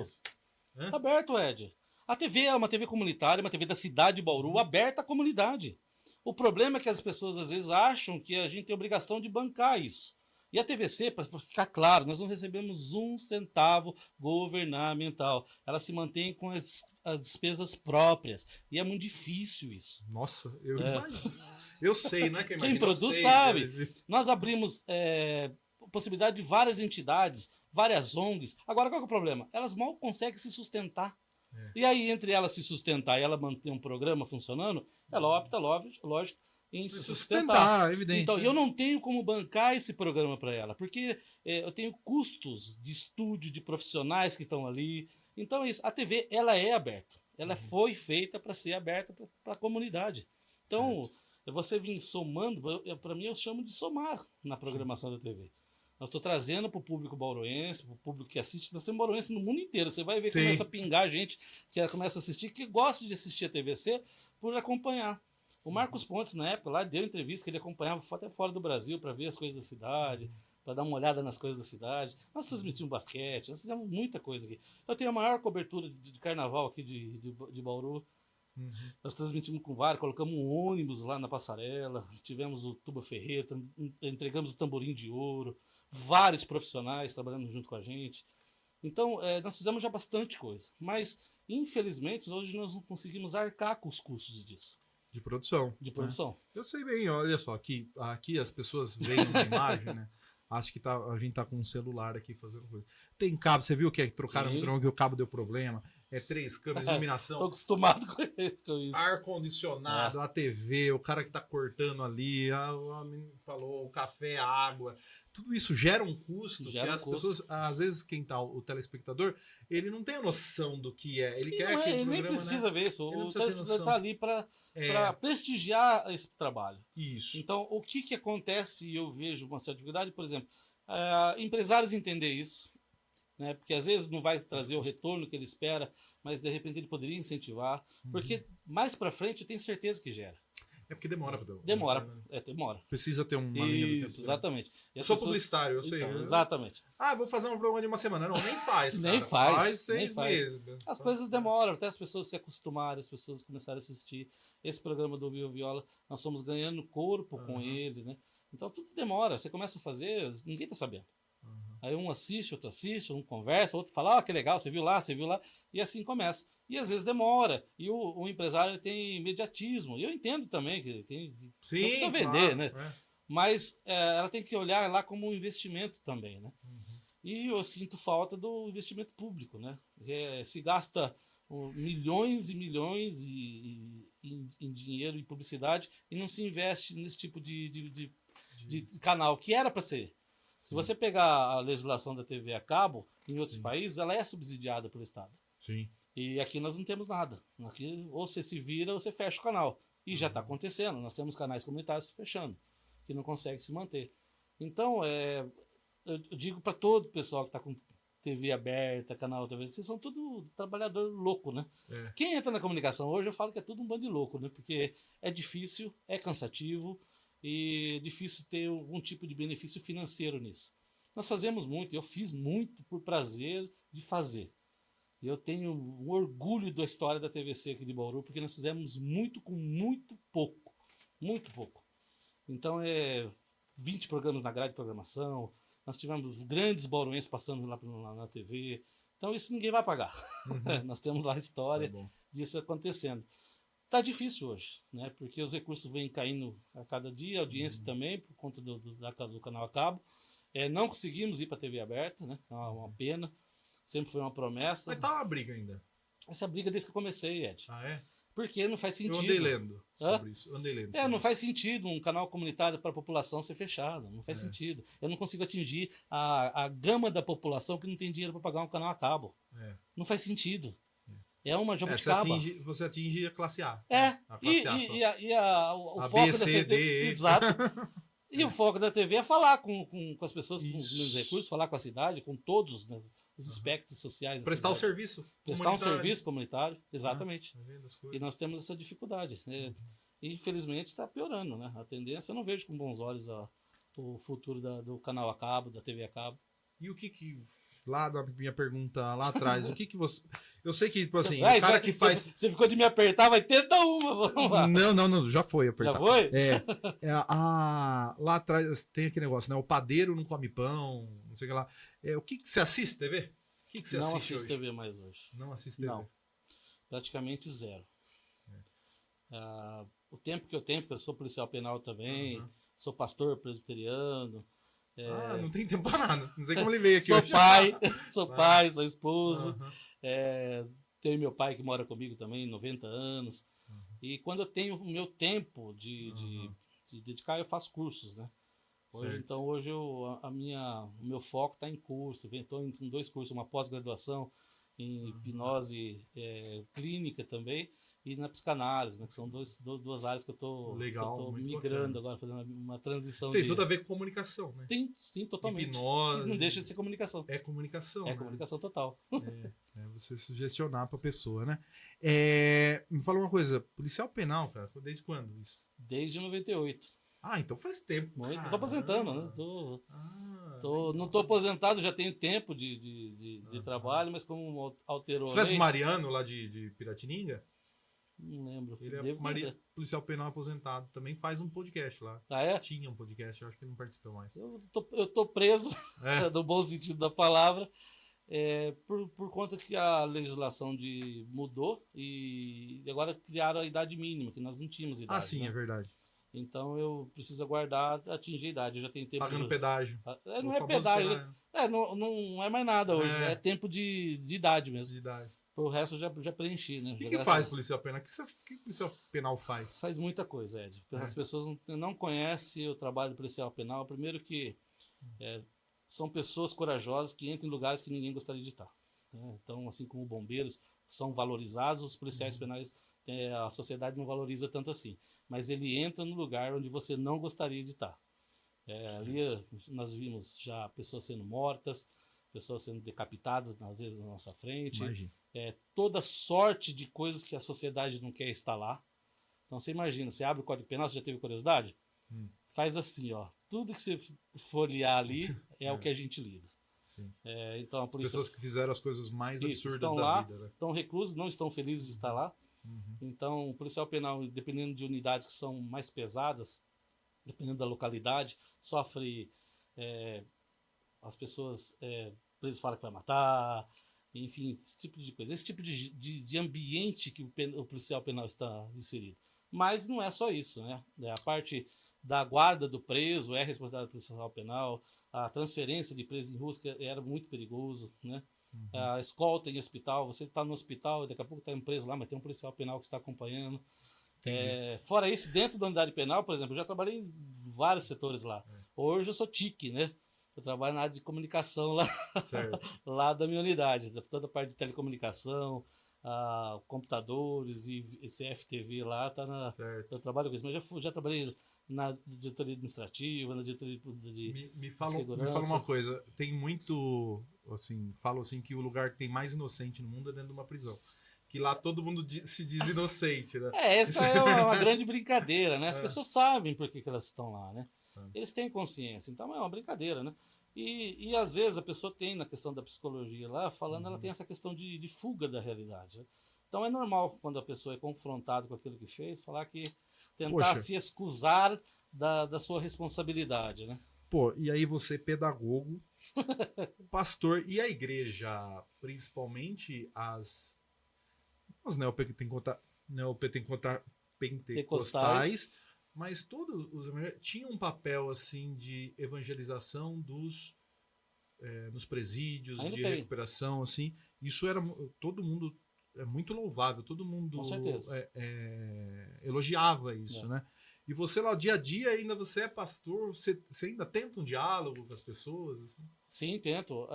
Tá aberto, Ed. A TV é uma TV comunitária, uma TV da cidade de Bauru, aberta à comunidade. O problema é que as pessoas às vezes acham que a gente tem obrigação de bancar isso. E a TVC, para ficar claro, nós não recebemos 1 centavo governamental. Ela se mantém com as despesas próprias. E é muito difícil isso. Nossa, eu imagino. Eu sei, não é que eu imagino. Quem produz sabe. Nós abrimos possibilidade de várias entidades, várias ONGs. Agora, qual que é o problema? Elas mal conseguem se sustentar. E aí, entre ela se sustentar e ela manter um programa funcionando, ela opta, lógico, em se sustentar. Evidente. Então, eu não tenho como bancar esse programa para ela, porque eu tenho custos de estúdio, de profissionais que estão ali. Então, isso, a TV, ela é aberta. Ela foi feita para ser aberta para a comunidade. Então, você vir somando, para mim, eu chamo de somar na programação da TV. Eu estou trazendo para o público bauruense, para o público que assiste. Nós temos bauruense no mundo inteiro. Você vai ver que começa a pingar gente que começa a assistir, que gosta de assistir a TVC por acompanhar. O Marcos Pontes, na época, lá deu entrevista que ele acompanhava até fora do Brasil para ver as coisas da cidade, para dar uma olhada nas coisas da cidade. Nós transmitimos basquete, nós fizemos muita coisa aqui. Eu tenho a maior cobertura de carnaval aqui de Bauru. Nós transmitimos com vários, colocamos um ônibus lá na passarela, tivemos o Tuba Ferreira, entregamos o Tamborim de Ouro, vários profissionais trabalhando junto com a gente. Então, nós fizemos já bastante coisa, mas infelizmente hoje nós não conseguimos arcar com os custos disso. De produção. De produção. Né? Eu sei bem, olha só, aqui as pessoas veem uma imagem, né? Acho que a gente tá com um celular aqui fazendo coisa. Tem cabo, você viu que trocaram que o cabo deu problema. 3 câmeras, iluminação. Tô acostumado com isso. Ar-condicionado, a TV, o cara que tá cortando ali, a menina falou, o café, a água. Tudo isso gera um custo. Pessoas, às vezes, o telespectador, ele não tem a noção do que é. Ele quer que ele nem precisa ver isso. O telespectador está ali para prestigiar esse trabalho. Isso. Então, o que acontece, e eu vejo uma certa dificuldade, por exemplo, empresários entender isso, né? Porque às vezes não vai trazer o retorno que ele espera, mas de repente ele poderia incentivar, porque mais para frente eu tenho certeza que gera. É porque demora. Demora. Precisa ter uma linha do tempo. Isso, exatamente. Eu sou publicitário, eu sei. Então, exatamente. Vou fazer um programa de uma semana. Não, nem faz, cara. Nem faz. Meses. As coisas demoram, até as pessoas se acostumarem, as pessoas começarem a assistir. Esse programa do Viva Viola, nós estamos ganhando corpo com ele, né? Então tudo demora. Você começa a fazer, ninguém está sabendo. Aí um assiste, outro assiste, um conversa, outro fala, que legal, você viu lá, e assim começa. E às vezes demora. E o empresário tem imediatismo. E eu entendo também que precisa vender, né? Mas ela tem que olhar lá como um investimento também, né? E eu sinto falta do investimento público, né? Se gasta milhões e milhões em dinheiro e publicidade e não se investe nesse tipo de canal, que era para ser. Se você pegar a legislação da TV a cabo, em outros países, ela é subsidiada pelo Estado. Sim. E aqui nós não temos nada. Aqui, ou você se vira ou você fecha o canal. E já está acontecendo. Nós temos canais comunitários fechando, que não conseguem se manter. Então, eu digo para todo o pessoal que está com TV aberta, canal TV, vocês são tudo trabalhador louco, né? Quem entra na comunicação hoje, eu falo que é tudo um bando de louco, né? Porque é difícil, é cansativo, e é difícil ter algum tipo de benefício financeiro nisso. Nós fazemos muito, eu fiz muito por prazer de fazer. Eu tenho um orgulho da história da TVC aqui de Bauru, porque nós fizemos muito com muito pouco. Muito pouco. Então, 20 programas na grade de programação, nós tivemos grandes bauruenses passando lá na TV. Então, isso ninguém vai pagar. Nós temos lá a história disso acontecendo. Tá difícil hoje, né? Porque os recursos vêm caindo a cada dia, a audiência também, por conta do canal a cabo. Não conseguimos ir para a TV aberta, né? É uma pena. Sempre foi uma promessa. Mas tá uma briga ainda. Essa briga desde que eu comecei, Ed. É? Porque não faz sentido. Eu andei lendo sobre isso. Não faz sentido um canal comunitário para a população ser fechado. Não faz sentido. Eu não consigo atingir a gama da população que não tem dinheiro para pagar um canal a cabo. Não faz sentido. É uma jabuticaba. Você atinge a classe A. A classe A o foco B, C, D. Exato. E o foco da TV é falar com as pessoas com os menos recursos, falar com a cidade, com todos, né, os aspectos sociais. Prestar um serviço. Prestar um serviço comunitário, exatamente. E nós temos essa dificuldade. E infelizmente está piorando, né? A tendência, eu não vejo com bons olhos o futuro do canal a cabo, da TV a cabo. E o que lá da minha pergunta lá atrás, o que você... Eu sei que, tipo assim, Vai, o cara que faz... Você ficou de me apertar, vai tenta uma, vamos lá. Não, já foi apertar. Já foi? Lá atrás tem aquele negócio, né? O padeiro não come pão, não sei o que lá. O que você assiste TV? O que você Não assiste assisto hoje? TV mais hoje. Não assiste TV? Não, praticamente zero. O tempo que eu tenho, porque eu sou policial penal também, sou pastor presbiteriano. Não tem tempo pra nada. Não sei como ele veio aqui Sou hoje. pai, sou esposo. Tenho meu pai que mora comigo também, 90 anos. E quando eu tenho o meu tempo de dedicar, eu faço cursos, né? Hoje o meu foco está em curso. Estou em 2 cursos, uma pós-graduação em hipnose clínica também e na psicanálise, né, que são duas áreas que eu estou migrando agora, fazendo uma transição. Tem tudo a ver com comunicação, né? Tem, totalmente. Hipnose. E não deixa de ser comunicação. É comunicação. É comunicação total. Você sugestionar pra pessoa, né? Me fala uma coisa, policial penal, cara, desde quando isso? Desde 98. Então faz tempo. Eu tô aposentando, né? Não tô aposentado, já tenho tempo de trabalho, mas como alterou Você conhece o Mariano lá de Piratininga? Não lembro. Ele policial penal aposentado, também faz um podcast lá. Tinha um podcast, eu acho que ele não participa mais. Eu tô preso, no bom sentido da palavra, por conta que a legislação mudou e agora criaram a idade mínima, que nós não tínhamos idade. Sim, né? É verdade. Então eu preciso aguardar atingir a idade. Eu já tenho tempo. Pagando pedágio. Não é pedágio. Não é mais nada hoje. É tempo de idade mesmo. De idade. O resto eu já preenchi, né? O que faz policial penal? O que policial penal faz? Faz muita coisa, Ed. As pessoas não conhecem o trabalho do policial penal. Primeiro que são pessoas corajosas que entram em lugares que ninguém gostaria de estar. Né? Então, assim como bombeiros são valorizados, os policiais penais, a sociedade não valoriza tanto assim. Mas ele entra no lugar onde você não gostaria de estar. Ali nós vimos já pessoas sendo mortas, pessoas sendo decapitadas, às vezes, na nossa frente. Toda sorte de coisas que a sociedade não quer estar lá. Então você imagina, você abre o Código Penal, você já teve curiosidade? Faz assim, ó. Tudo que você folhear ali é o que a gente lida. Sim. Então, por pessoas que fizeram as coisas mais absurdas estão da lá, vida. Né? Estão reclusos, não estão felizes de estar lá. Então, o policial penal, dependendo de unidades que são mais pesadas, dependendo da localidade, sofre as pessoas presos falam que vai matar, enfim, esse tipo de coisa. Esse tipo de ambiente que o policial penal está inserido. Mas não é só isso, né? A parte da guarda do preso é responsabilidade do policial penal, a transferência de preso em rua era muito perigoso, né? A escolta em hospital, você está no hospital e daqui a pouco está preso lá, mas tem um policial penal que está acompanhando. Fora isso, dentro da unidade penal, por exemplo, eu já trabalhei em vários setores lá. Hoje eu sou TIC, né? Eu trabalho na área de comunicação lá, lá da minha unidade, toda a parte de telecomunicação, computadores e CFTV lá, eu trabalho com isso, mas já trabalhei na diretoria administrativa, na diretoria de segurança. Me fala uma coisa, tem muito, assim, falo assim que o lugar que tem mais inocente no mundo é dentro de uma prisão. Que lá todo mundo se diz inocente, né? Essa é uma grande brincadeira, né? As pessoas sabem por que elas estão lá, né? Eles têm consciência, então é uma brincadeira, né? E às vezes a pessoa tem, na questão da psicologia lá, falando, ela tem essa questão de fuga da realidade. Né? Então é normal, quando a pessoa é confrontada com aquilo que fez, falar que tentar se excusar da sua responsabilidade, né? E aí você, pedagogo, pastor, e a igreja, principalmente as neopentecostais, mas todos os tinham um papel assim de evangelização nos presídios, ainda de recuperação, assim. Isso era todo mundo muito louvável, todo mundo elogiava isso, né? E você lá dia a dia ainda você é pastor, você ainda tenta um diálogo com as pessoas? Assim? Sim, tento.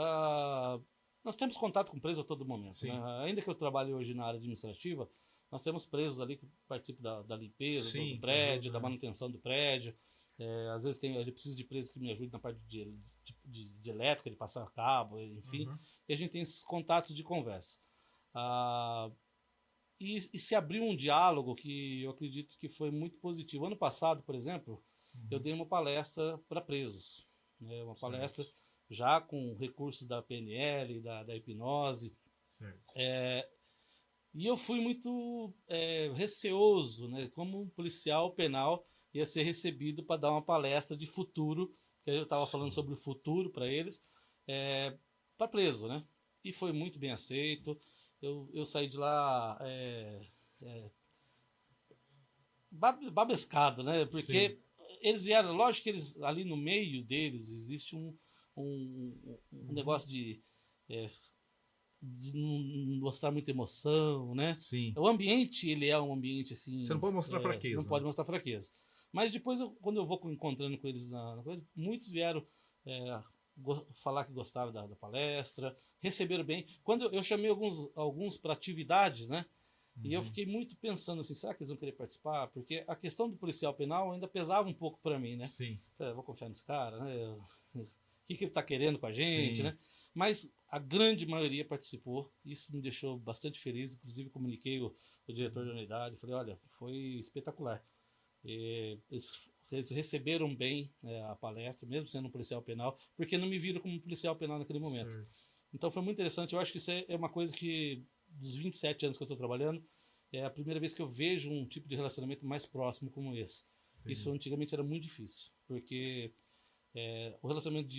Nós temos contato com presos a todo momento. Né? Ainda que eu trabalhe hoje na área administrativa, nós temos presos ali que participam da limpeza do prédio, da manutenção do prédio. Às vezes eu preciso de presos que me ajudem na parte de elétrica, de passar cabo, enfim. E a gente tem esses contatos de conversa. E se abriu um diálogo que eu acredito que foi muito positivo. Ano passado, por exemplo, eu dei uma palestra para presos. Uma palestra já com recursos da PNL, da hipnose. Certo. E eu fui muito receoso, né? Como um policial penal ia ser recebido para dar uma palestra de futuro, que eu estava falando sobre o futuro para eles, para preso, né? E foi muito bem aceito. Eu saí de lá babescado, né? Porque Sim. Eles vieram, lógico que eles ali no meio deles existe um negócio de não mostrar muita emoção, né? Sim. O ambiente, ele é um ambiente assim... Você não pode mostrar fraqueza. Não pode mostrar fraqueza. Mas depois, quando eu vou encontrando com eles na coisa, muitos vieram falar que gostaram da palestra, receberam bem. Quando eu chamei alguns para atividades, né? E eu fiquei muito pensando assim, será que eles vão querer participar? Porque a questão do policial penal ainda pesava um pouco para mim, né? Sim. Vou confiar nesse cara, né? O que ele está querendo com a gente, Sim. né? Mas a grande maioria participou, isso me deixou bastante feliz, inclusive comuniquei o diretor da unidade, falei, olha, foi espetacular. Eles receberam bem a palestra, mesmo sendo um policial penal, porque não me viram como um policial penal naquele momento. Certo. Então foi muito interessante, eu acho que isso é uma coisa que, dos 27 anos que eu estou trabalhando, é a primeira vez que eu vejo um tipo de relacionamento mais próximo como esse. Entendi. Isso antigamente era muito difícil, porque o relacionamento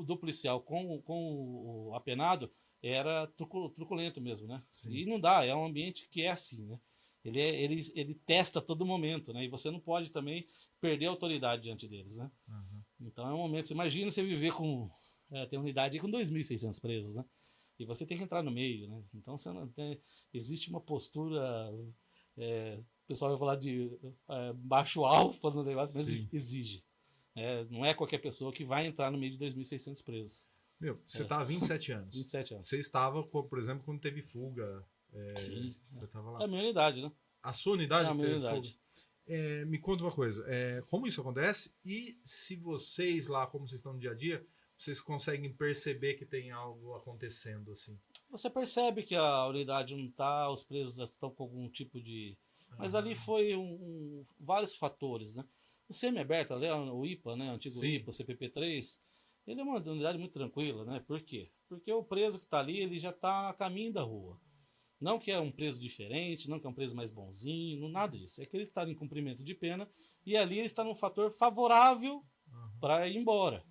do policial com o apenado era truculento mesmo, né? Sim. E não dá, é um ambiente que é assim, né? Ele testa a todo momento, né? E você não pode também perder a autoridade diante deles, né? Uhum. Então é um momento, você imagina você viver com... tem unidade com 2.600 presos, né? E você tem que entrar no meio, né? Então você não tem, existe uma postura... o pessoal vai falar de baixo alfa no negócio, mas Sim. exige. Não é qualquer pessoa que vai entrar no meio de 2.600 presos. Meu, você tá há 27 anos. 27 anos. Você estava, por exemplo, quando teve fuga. Sim. Você estava lá. É a minha unidade, né? A sua unidade? É a minha unidade. Me conta uma coisa. Como isso acontece? E se vocês lá, como vocês estão no dia a dia, vocês conseguem perceber que tem algo acontecendo assim? Você percebe que a unidade não está, os presos estão com algum tipo de... Mas ali foi vários fatores, né? O semi-aberto, o IPA, né? O antigo Sim. IPA, CPP3, ele é uma unidade muito tranquila, né? Por quê? Porque o preso que está ali, ele já está a caminho da rua. Não que é um preso diferente, não que é um preso mais bonzinho, não nada disso. É que ele está em cumprimento de pena e ali ele está num fator favorável para ir embora.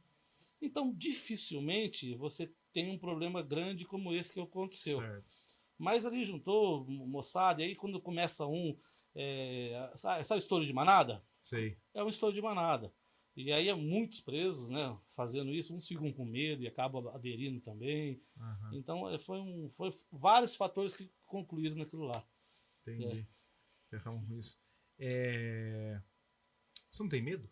Então, dificilmente você tem um problema grande como esse que aconteceu. Certo. Mas ali juntou moçada, e aí quando começa sabe estouro de manada? Sei. É um estouro de manada. E aí muitos presos, né, fazendo isso, uns ficam com medo e acabam aderindo também. Uhum. Então foi vários fatores que concluíram naquilo lá. Entendi. Ferramos com isso. Você não tem medo?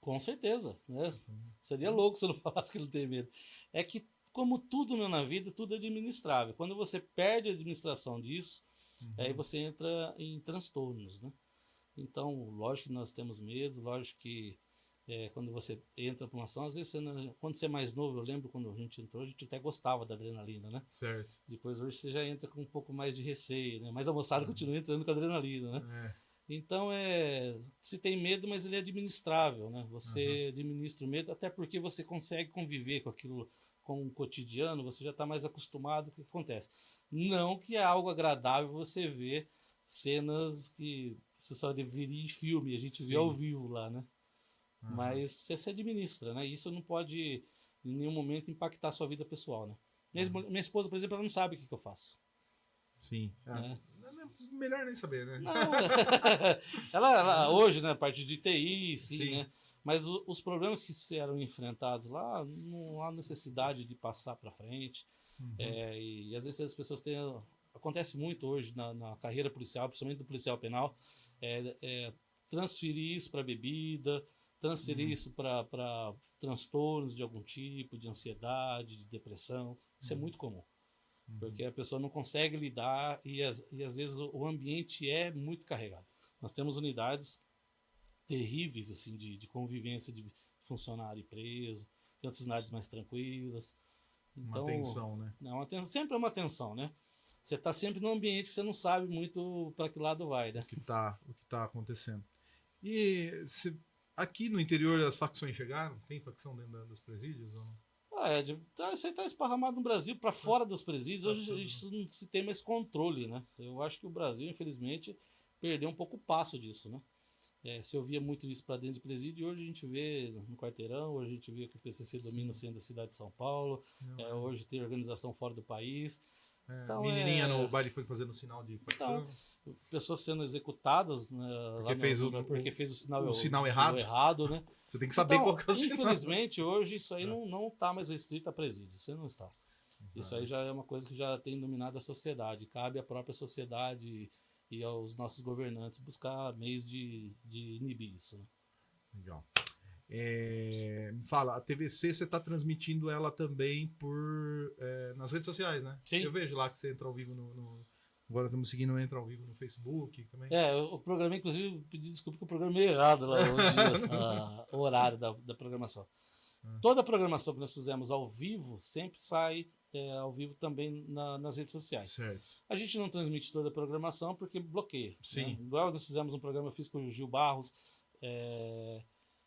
Com certeza. Né? Seria louco se eu não falasse que não tem medo. É que, como tudo na vida, tudo é administrável. Quando você perde a administração disso, aí você entra em transtornos, né? Então, lógico que nós temos medo, lógico que quando você entra para uma ação, às vezes, quando você é mais novo, eu lembro quando a gente entrou, a gente até gostava da adrenalina, né? Certo. Depois, hoje, você já entra com um pouco mais de receio, né? Mas a moçada continua entrando com adrenalina, né? Então, se tem medo, mas ele é administrável, né? Você administra o medo, até porque você consegue conviver com aquilo, com o cotidiano, você já está mais acostumado com o que acontece. Não que é algo agradável você ver cenas que você só deveria em filme, a gente vê ao vivo lá, né? Mas você se administra, né? Isso não pode em nenhum momento impactar a sua vida pessoal, né? Minha esposa, por exemplo, ela não sabe o que eu faço. Sim. Melhor nem saber, né? Não, ela hoje, né, a parte de TI, sim. Né? Mas os problemas que eram enfrentados lá, não há necessidade de passar para frente. E às vezes as pessoas acontece muito hoje na carreira policial, principalmente do policial penal, transferir isso para bebida, transferir isso para transtornos de algum tipo, de ansiedade, de depressão. Isso é muito comum. Porque a pessoa não consegue lidar e às vezes o ambiente é muito carregado. Nós temos unidades terríveis assim, de convivência de funcionário e preso, tem outras unidades mais tranquilas. Então, uma tensão, né? Sempre é uma tensão, né? Você está sempre num ambiente que você não sabe muito para que lado vai, né? O que tá acontecendo. E aqui no interior as facções chegaram? Tem facção dentro dos presídios ou não? Isso aí está esparramado no Brasil, para fora dos presídios. Hoje isso não se tem mais controle, né? Eu acho que o Brasil, infelizmente, perdeu um pouco o passo disso, né? Se ouvia muito isso para dentro de presídio, e hoje a gente vê no Quarteirão, hoje a gente vê que o PCC domina o centro da cidade de São Paulo, hoje tem organização fora do país. Então, menininha no baile foi fazendo sinal de facção. Então, pessoas sendo executadas, né, porque fez o sinal errado, né? Você tem que saber qual que é o sinal. Infelizmente, hoje isso aí não está mais restrito a presídio, isso aí não está. Isso aí já é uma coisa que já tem dominado a sociedade, cabe à própria sociedade e aos nossos governantes buscar meios de inibir isso. Né? Legal. Me fala, a TVC você está transmitindo ela também nas redes sociais, né? Sim. Eu vejo lá que você entra ao vivo agora estamos seguindo, entra ao vivo no Facebook também. O programa, inclusive, pedi desculpa que o programa é errado lá o horário da programação. Toda a programação que nós fizemos ao vivo sempre sai ao vivo também nas redes sociais. Certo. A gente não transmite toda a programação porque bloqueia. Sim. Né? Igual nós fizemos um programa, eu fiz com o Gil Barros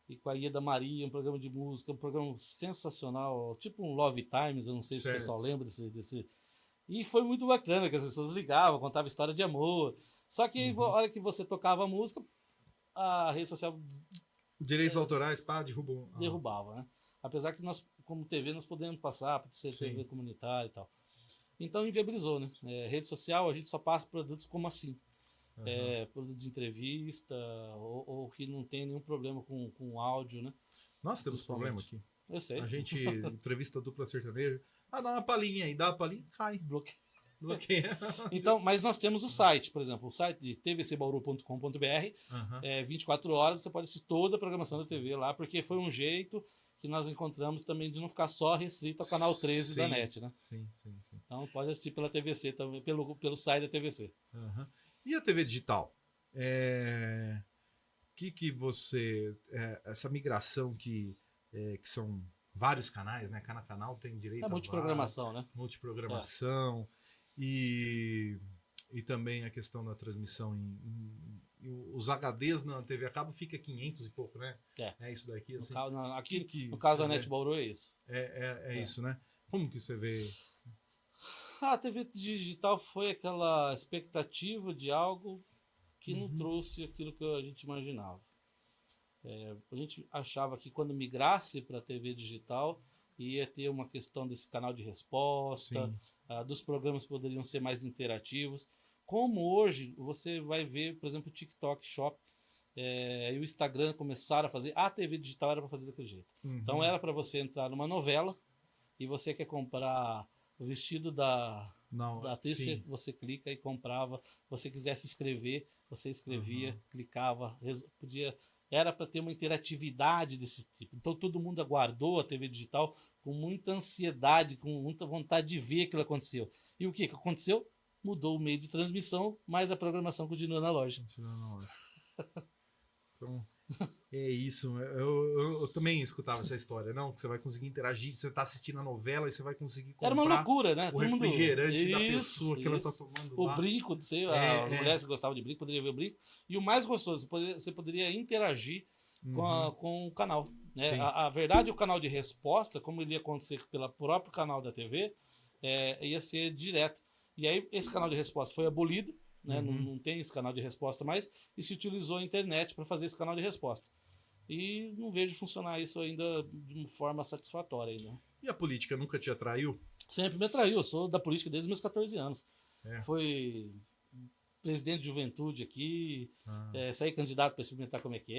e com a Ieda Maria, um programa de música, um programa sensacional, tipo um Love Times, eu não sei se o pessoal lembra desse. E foi muito bacana, que as pessoas ligavam, contavam história de amor. Só que na hora que você tocava a música, a rede social... Direitos autorais, derrubava, né? Apesar que nós, como TV, nós podemos passar para ser TV comunitária e tal. Então, inviabilizou, né? Rede social, a gente só passa produtos como assim. Produto de entrevista, ou que não tem nenhum problema com áudio, né? Nós temos problema aqui. Eu sei. A gente entrevista dupla sertaneja. Dá uma palhinha aí, dá uma palhinha, cai. Bloqueia. Então, mas nós temos o site, por exemplo, o site de tvcbauru.com.br. 24 horas você pode assistir toda a programação da TV lá, porque foi um jeito que nós encontramos também de não ficar só restrito ao canal 13 da NET, né? Sim. Então pode assistir pela TVC também, pelo site da TVC. E a TV digital? Que você... essa migração que são vários canais, né? Cada canal tem direito a multiprogramação, né? Multiprogramação. E também a questão da transmissão os HDs na TV a cabo fica 500 e pouco, né? É isso daqui, assim. No caso da NET Bauru é isso. Isso, né? Como que você vê? A TV digital foi aquela expectativa de algo que não trouxe aquilo que a gente imaginava. A gente achava que quando migrasse para a TV digital ia ter uma questão desse canal de resposta, dos programas poderiam ser mais interativos. Como hoje você vai ver, por exemplo, o TikTok Shop e o Instagram começaram a fazer, a TV digital era para fazer daquele jeito. Então era para você entrar numa novela e você quer comprar o vestido da atriz, você clica e comprava. Você quisesse escrever, você escrevia, clicava, era para ter uma interatividade desse tipo. Então todo mundo aguardou a TV digital com muita ansiedade, com muita vontade de ver aquilo que aconteceu. E o que aconteceu? Mudou o meio de transmissão, mas a programação continua na loja. Então, é isso. Eu também escutava essa história, não? Que você vai conseguir interagir, você está assistindo a novela e você vai conseguir comprar. Era uma loucura, né? O refrigerante da pessoa que ela está tomando lá. O brinco, as mulheres que gostavam de brinco poderiam ver o brinco. E o mais gostoso, você poderia interagir com o canal. Né? A verdade, o canal de resposta, como ele ia acontecer pelo próprio canal da TV, ia ser direto. E aí esse canal de resposta foi abolido, né? Não tem esse canal de resposta mais, e se utilizou a internet para fazer esse canal de resposta. E não vejo funcionar isso ainda de uma forma satisfatória. Né? E a política nunca te atraiu? Sempre me atraiu, eu sou da política desde os meus 14 anos. Fui presidente de juventude aqui, saí candidato para experimentar como é que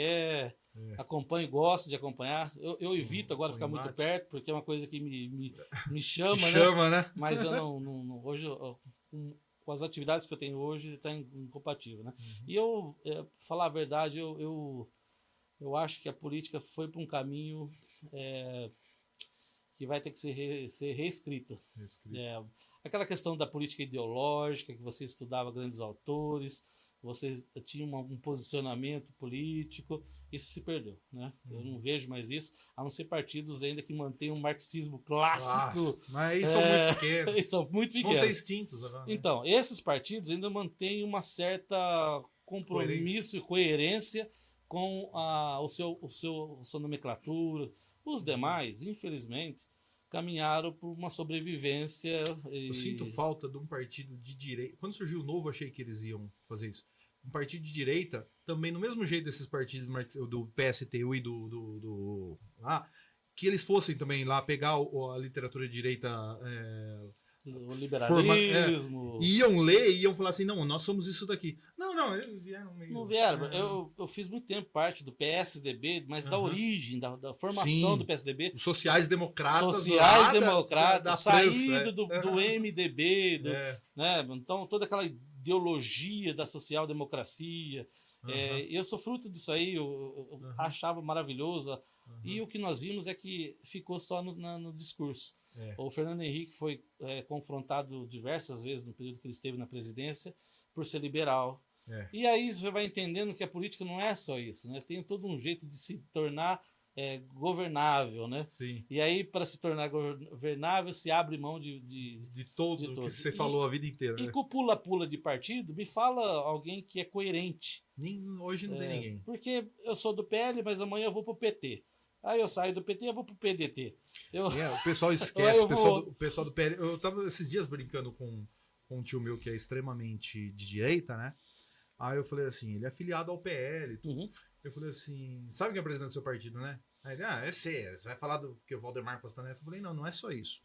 acompanho, gosto de acompanhar. Eu evito agora ficar muito perto, porque é uma coisa que me chama, né? Mas eu não hoje, com as atividades que eu tenho hoje, está incompatível. Né? E falar a verdade, eu acho que a política foi para um caminho que vai ter que ser reescrita. Aquela questão da política ideológica, que você estudava grandes autores, você tinha um posicionamento político, isso se perdeu. Né? Eu não vejo mais isso, a não ser partidos ainda que mantêm um marxismo clássico. Mas aí são muito pequenos. Eles são muito pequenos. Vão ser extintos agora. Né? Então, esses partidos ainda mantêm uma certa compromisso e coerência com a sua nomenclatura. Os demais, infelizmente, caminharam por uma sobrevivência. Eu sinto falta de um partido de direita. Quando surgiu o Novo, achei que eles iam fazer isso. Um partido de direita, também no mesmo jeito desses partidos do PSTU e que eles fossem também lá pegar a literatura de direita. O liberalismo. Iam ler e iam falar assim, não, nós somos isso daqui. Não, eles vieram meio... Não vieram. Eu fiz muito tempo parte do PSDB, mas da origem, da formação do PSDB. Os sociais-democratas. Sociais-democratas, saído do É. MDB, né? Então toda aquela ideologia da social-democracia. Eu sou fruto disso aí, eu achava maravilhoso. E o que nós vimos é que ficou só no discurso. O Fernando Henrique foi confrontado diversas vezes no período que ele esteve na presidência por ser liberal. E aí você vai entendendo que a política não é só isso, né? Tem todo um jeito de se tornar governável, né? Sim. E aí, para se tornar governável, se abre mão de todo que você falou a vida inteira. E com o pula-pula de partido, me fala alguém que é coerente. Hoje não tem ninguém. Porque eu sou do PL, mas amanhã eu vou pro PT. Aí eu saio do PT e vou pro PDT. O pessoal esquece, o pessoal do PL. Eu tava esses dias brincando com um tio meu que é extremamente de direita, né? Aí eu falei assim, ele é afiliado ao PL. Eu falei assim, sabe quem é presidente do seu partido, né? Aí ele, você vai falar do que o Valdemar Costa Neto? Eu falei, não é só isso.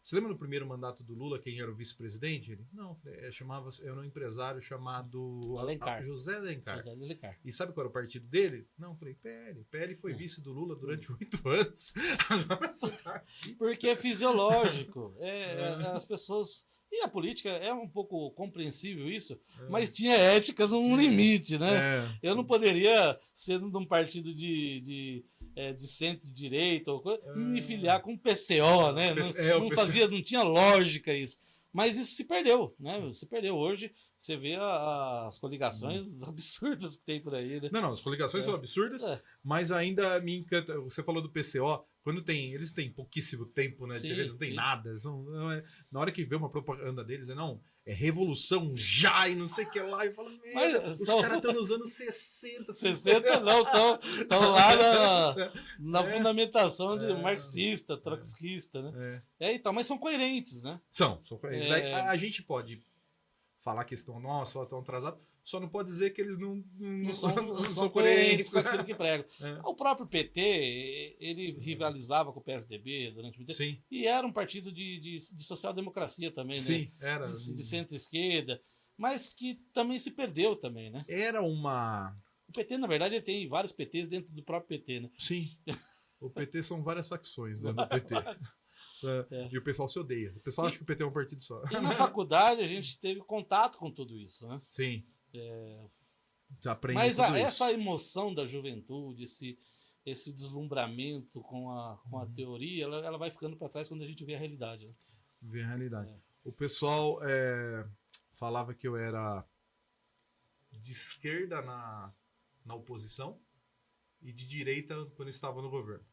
Você lembra do primeiro mandato do Lula, quem era o vice-presidente? Ele, não, era um empresário chamado José Alencar. E sabe qual era o partido dele? Não, eu falei, PL. PL foi vice do Lula durante 8 anos. Agora você tá aqui. Porque é fisiológico. As pessoas... E a política é um pouco compreensível isso, mas tinha ética num limite, né? Eu não poderia, sendo de um partido de centro-direita, me filiar com o PCO, né? Não tinha lógica isso. Mas isso se perdeu, né? Se perdeu. Hoje você vê as coligações absurdas que tem por aí, né? Não, as coligações são absurdas, mas ainda me encanta. Você falou do PCO, eles têm pouquíssimo tempo, né? Eles não têm nada. Na hora que vê uma propaganda deles, é revolução já e não sei o que lá. E eu falo, os caras estão nos anos 60. 60 não, estão lá na fundamentação de marxista, trotskista, né? Então, mas são coerentes, né? São coerentes. A gente pode falar que estão atrasados, só não pode dizer que eles não são coerentes com aquilo que pregam. O próprio PT, ele rivalizava com o PSDB durante muito tempo. E era um partido de social-democracia também, Sim, né? Era. De centro-esquerda, mas que também se perdeu também, né? O PT, na verdade, ele tem vários PTs dentro do próprio PT, né? Sim. O PT são várias facções dentro do PT. E o pessoal se odeia. O pessoal acha que o PT é um partido só. E na faculdade a gente teve contato com tudo isso, né? Sim. Mas essa emoção da juventude, esse deslumbramento com a teoria, ela vai ficando para trás quando a gente vê a realidade. Né? Vê a realidade. O pessoal falava que eu era de esquerda na oposição e de direita quando eu estava no governo.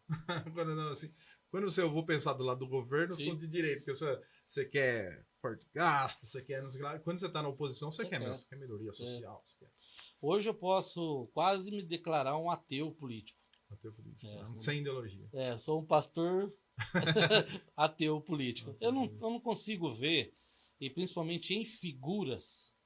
Quando eu vou pensar do lado do governo, eu sou de direita, porque você quer corte de gasto, você quer não sei o que lá. Quando você está na oposição, você quer melhoria social. Você quer. Hoje eu posso quase me declarar um ateu político. Ateu político. Sem ideologia. Sou um pastor ateu político. Eu não consigo ver, e principalmente em figuras,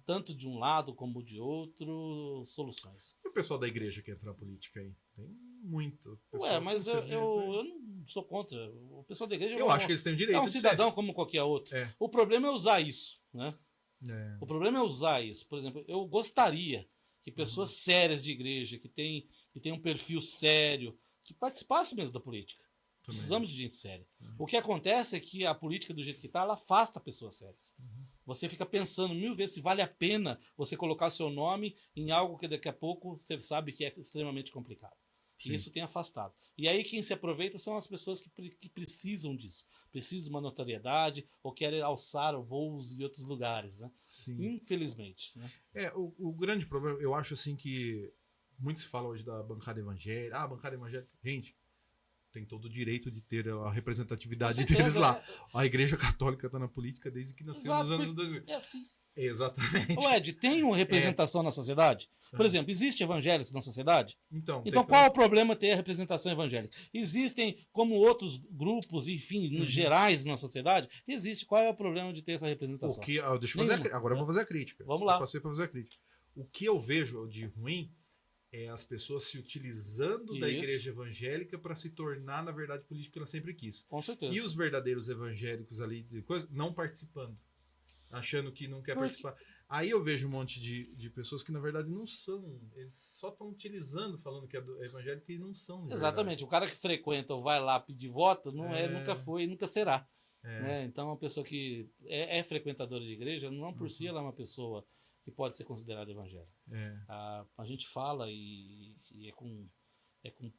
tanto de um lado como de outro, soluções. E o pessoal da igreja que entra na política aí? Tem muito. Mas eu não sou contra. O pessoal da igreja... Eu acho que eles têm o direito. É um cidadão como qualquer outro. O problema é usar isso, né? O problema é usar isso. Por exemplo, eu gostaria que pessoas sérias de igreja, que tem um perfil sério, que participassem mesmo da política. Precisamos de gente séria. O que acontece é que a política, do jeito que está, ela afasta pessoas sérias. Você fica pensando 1000 vezes se vale a pena você colocar seu nome em algo que daqui a pouco você sabe que é extremamente complicado. E isso tem afastado. E aí quem se aproveita são as pessoas que precisam disso. Precisam de uma notoriedade ou querem alçar voos em outros lugares, né? Infelizmente. Né? O grande problema, eu acho assim que muito se fala hoje da bancada evangélica. A bancada evangélica, gente, tem todo o direito de ter a representatividade deles lá. A Igreja Católica está na política desde que nasceu nos anos 2000. Exatamente. Ô Ed, tem uma representação na sociedade? Por exemplo, existe evangélicos na sociedade? Então Qual é o problema ter a representação evangélica? Existem como outros grupos, enfim, gerais na sociedade? Existe. Qual é o problema de ter essa representação? Deixa eu fazer agora eu vou fazer a crítica. Vamos lá. Eu passei para fazer a crítica. O que eu vejo de ruim é as pessoas se utilizando da igreja evangélica para se tornar, na verdade, político que ela sempre quis. Com certeza. E os verdadeiros evangélicos ali, não participando. Achando que não quer participar. Aí eu vejo um monte de pessoas que, na verdade, não são. Eles só estão utilizando, falando que é evangélico e não são. Exatamente. O cara que frequenta ou vai lá pedir voto nunca foi e nunca será. Né? Então, uma pessoa que é frequentadora de igreja, não por si ela é uma pessoa que pode ser considerada evangélica. A gente fala e é com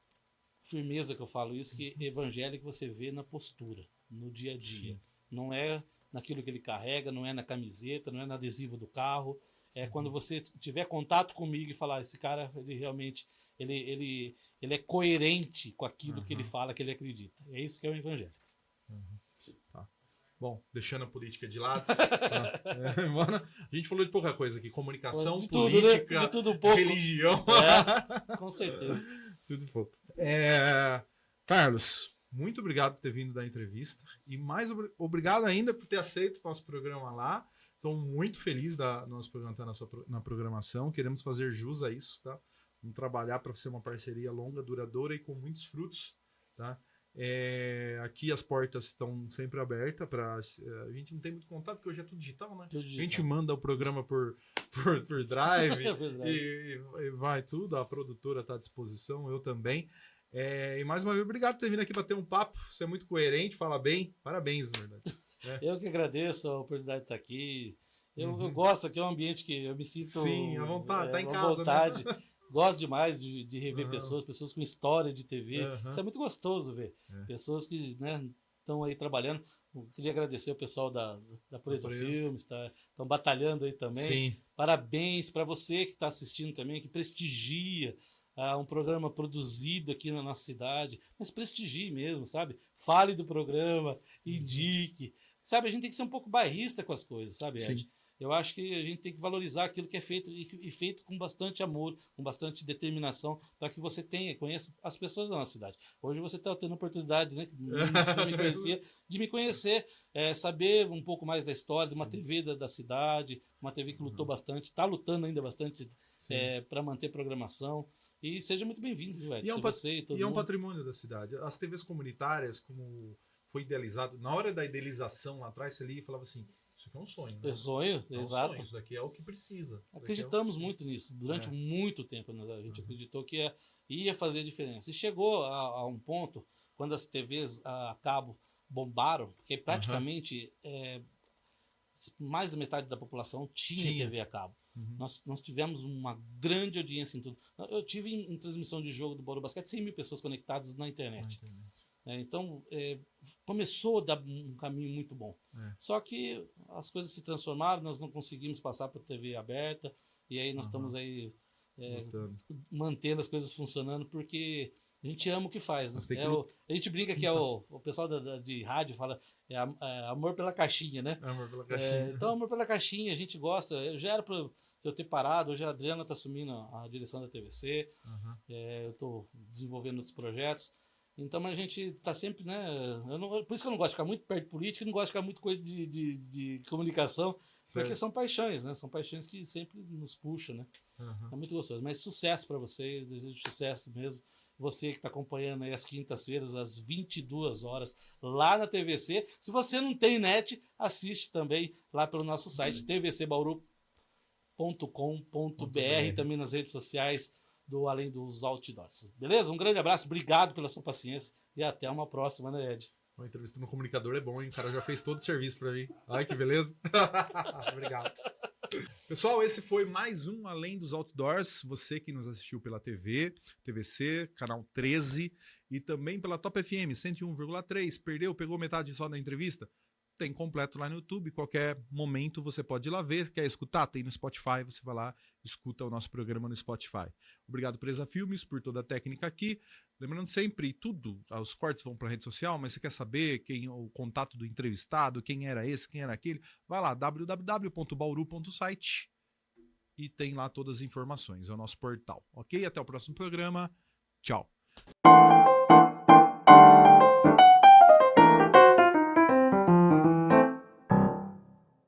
firmeza que eu falo isso, que evangélico você vê na postura, no dia a dia. Sim. Não é naquilo que ele carrega, não é na camiseta, não é no adesivo do carro. É quando você tiver contato comigo e falar, esse cara, ele realmente ele é coerente com aquilo que ele fala, que ele acredita. É isso que é o evangélico. Tá. Bom, deixando a política de lado, a gente falou de pouca coisa aqui. Comunicação, de política, tudo, né? De tudo um pouco. Religião. Com certeza. Tudo pouco. Carlos, muito obrigado por ter vindo da entrevista e mais obrigado ainda por ter aceito o nosso programa lá. Estou muito feliz da nosso programa estar na programação. Queremos fazer jus a isso, tá? Vamos trabalhar para ser uma parceria longa, duradoura e com muitos frutos, tá? Aqui as portas estão sempre abertas para a gente não tem muito contato porque hoje é tudo digital, né? Tudo digital. A gente manda o programa por drive e vai tudo. A produtora está à disposição, eu também. E mais uma vez, obrigado por ter vindo aqui bater um papo. Você é muito coerente, fala bem. Parabéns, na verdade. Eu que agradeço a oportunidade de estar aqui. Eu gosto aqui, é um ambiente que eu me sinto... Sim, à vontade, tá em casa, vontade. Né? Gosto demais de rever pessoas com história de TV. Isso é muito gostoso ver. Pessoas que estão aí trabalhando. Eu queria agradecer o pessoal da Pureza Filmes, estão batalhando aí também. Sim. Parabéns para você que está assistindo também, que prestigia um programa produzido aqui na nossa cidade, mas prestigie mesmo, sabe? Fale do programa, indique. Sabe, a gente tem que ser um pouco bairrista com as coisas, sabe, Ed? Sim. Eu acho que a gente tem que valorizar aquilo que é feito e feito com bastante amor, com bastante determinação, para que você conheça as pessoas da nossa cidade. Hoje você está tendo a oportunidade, né, que não me conhecia, de me conhecer, saber um pouco mais da história de uma TV da cidade, uma TV que lutou bastante, está lutando ainda bastante para manter programação. E seja muito bem-vindo, viu, Ed? E é um patrimônio da cidade. As TVs comunitárias, como foi idealizado, na hora da idealização lá atrás, você ali falava assim, isso aqui é um sonho. Né? É sonho, exato. Sonho, isso daqui é o que precisa. Acreditamos muito nisso. Durante muito tempo a gente acreditou que ia fazer diferença. E chegou a um ponto, quando as TVs a cabo bombaram, porque praticamente mais da metade da população tinha TV a cabo. Nós tivemos uma grande audiência em tudo. Eu tive em transmissão de jogo do Bauru Basquete 100 mil pessoas conectadas na internet. Então, começou a dar um caminho muito bom. Só que as coisas se transformaram, nós não conseguimos passar para a TV aberta, e aí nós estamos aí mantendo as coisas funcionando, porque a gente ama o que faz. Né? A gente brinca que o pessoal de rádio fala amor pela caixinha, né? Amor pela caixinha. Então, amor pela caixinha, a gente gosta. Eu já era para eu ter parado, hoje a Adriana está assumindo a direção da TVC, eu estou desenvolvendo outros projetos. Então a gente está sempre, né? Por isso que eu não gosto de ficar muito perto de política, não gosto de ficar muito coisa de comunicação, porque são paixões, né? São paixões que sempre nos puxam, né? É muito gostoso. Mas sucesso para vocês, desejo sucesso mesmo. Você que está acompanhando aí às quintas-feiras, às 22 horas, lá na TVC. Se você não tem net, assiste também lá pelo nosso site, tvcbauru.com.br, também nas redes sociais do Além dos Outdoors. Beleza? Um grande abraço, obrigado pela sua paciência e até uma próxima, né, Ed? Uma entrevista no comunicador é bom, hein? O cara já fez todo o serviço pra mim. Ai, que beleza. Obrigado. Pessoal, esse foi mais um Além dos Outdoors. Você que nos assistiu pela TV, TVC, canal 13 e também pela Top FM 101,3. Perdeu, pegou metade só da entrevista? tem completo lá no YouTube. Qualquer momento você pode ir lá ver. Quer escutar? Tem no Spotify. Você vai lá, escuta o nosso programa no Spotify. Obrigado, Presa Filmes, por toda a técnica aqui. Lembrando sempre, tudo, os cortes vão para a rede social, mas você quer saber o contato do entrevistado, quem era esse, quem era aquele? Vai lá, www.bauru.site e tem lá todas as informações. É o nosso portal. Ok? Até o próximo programa. Tchau.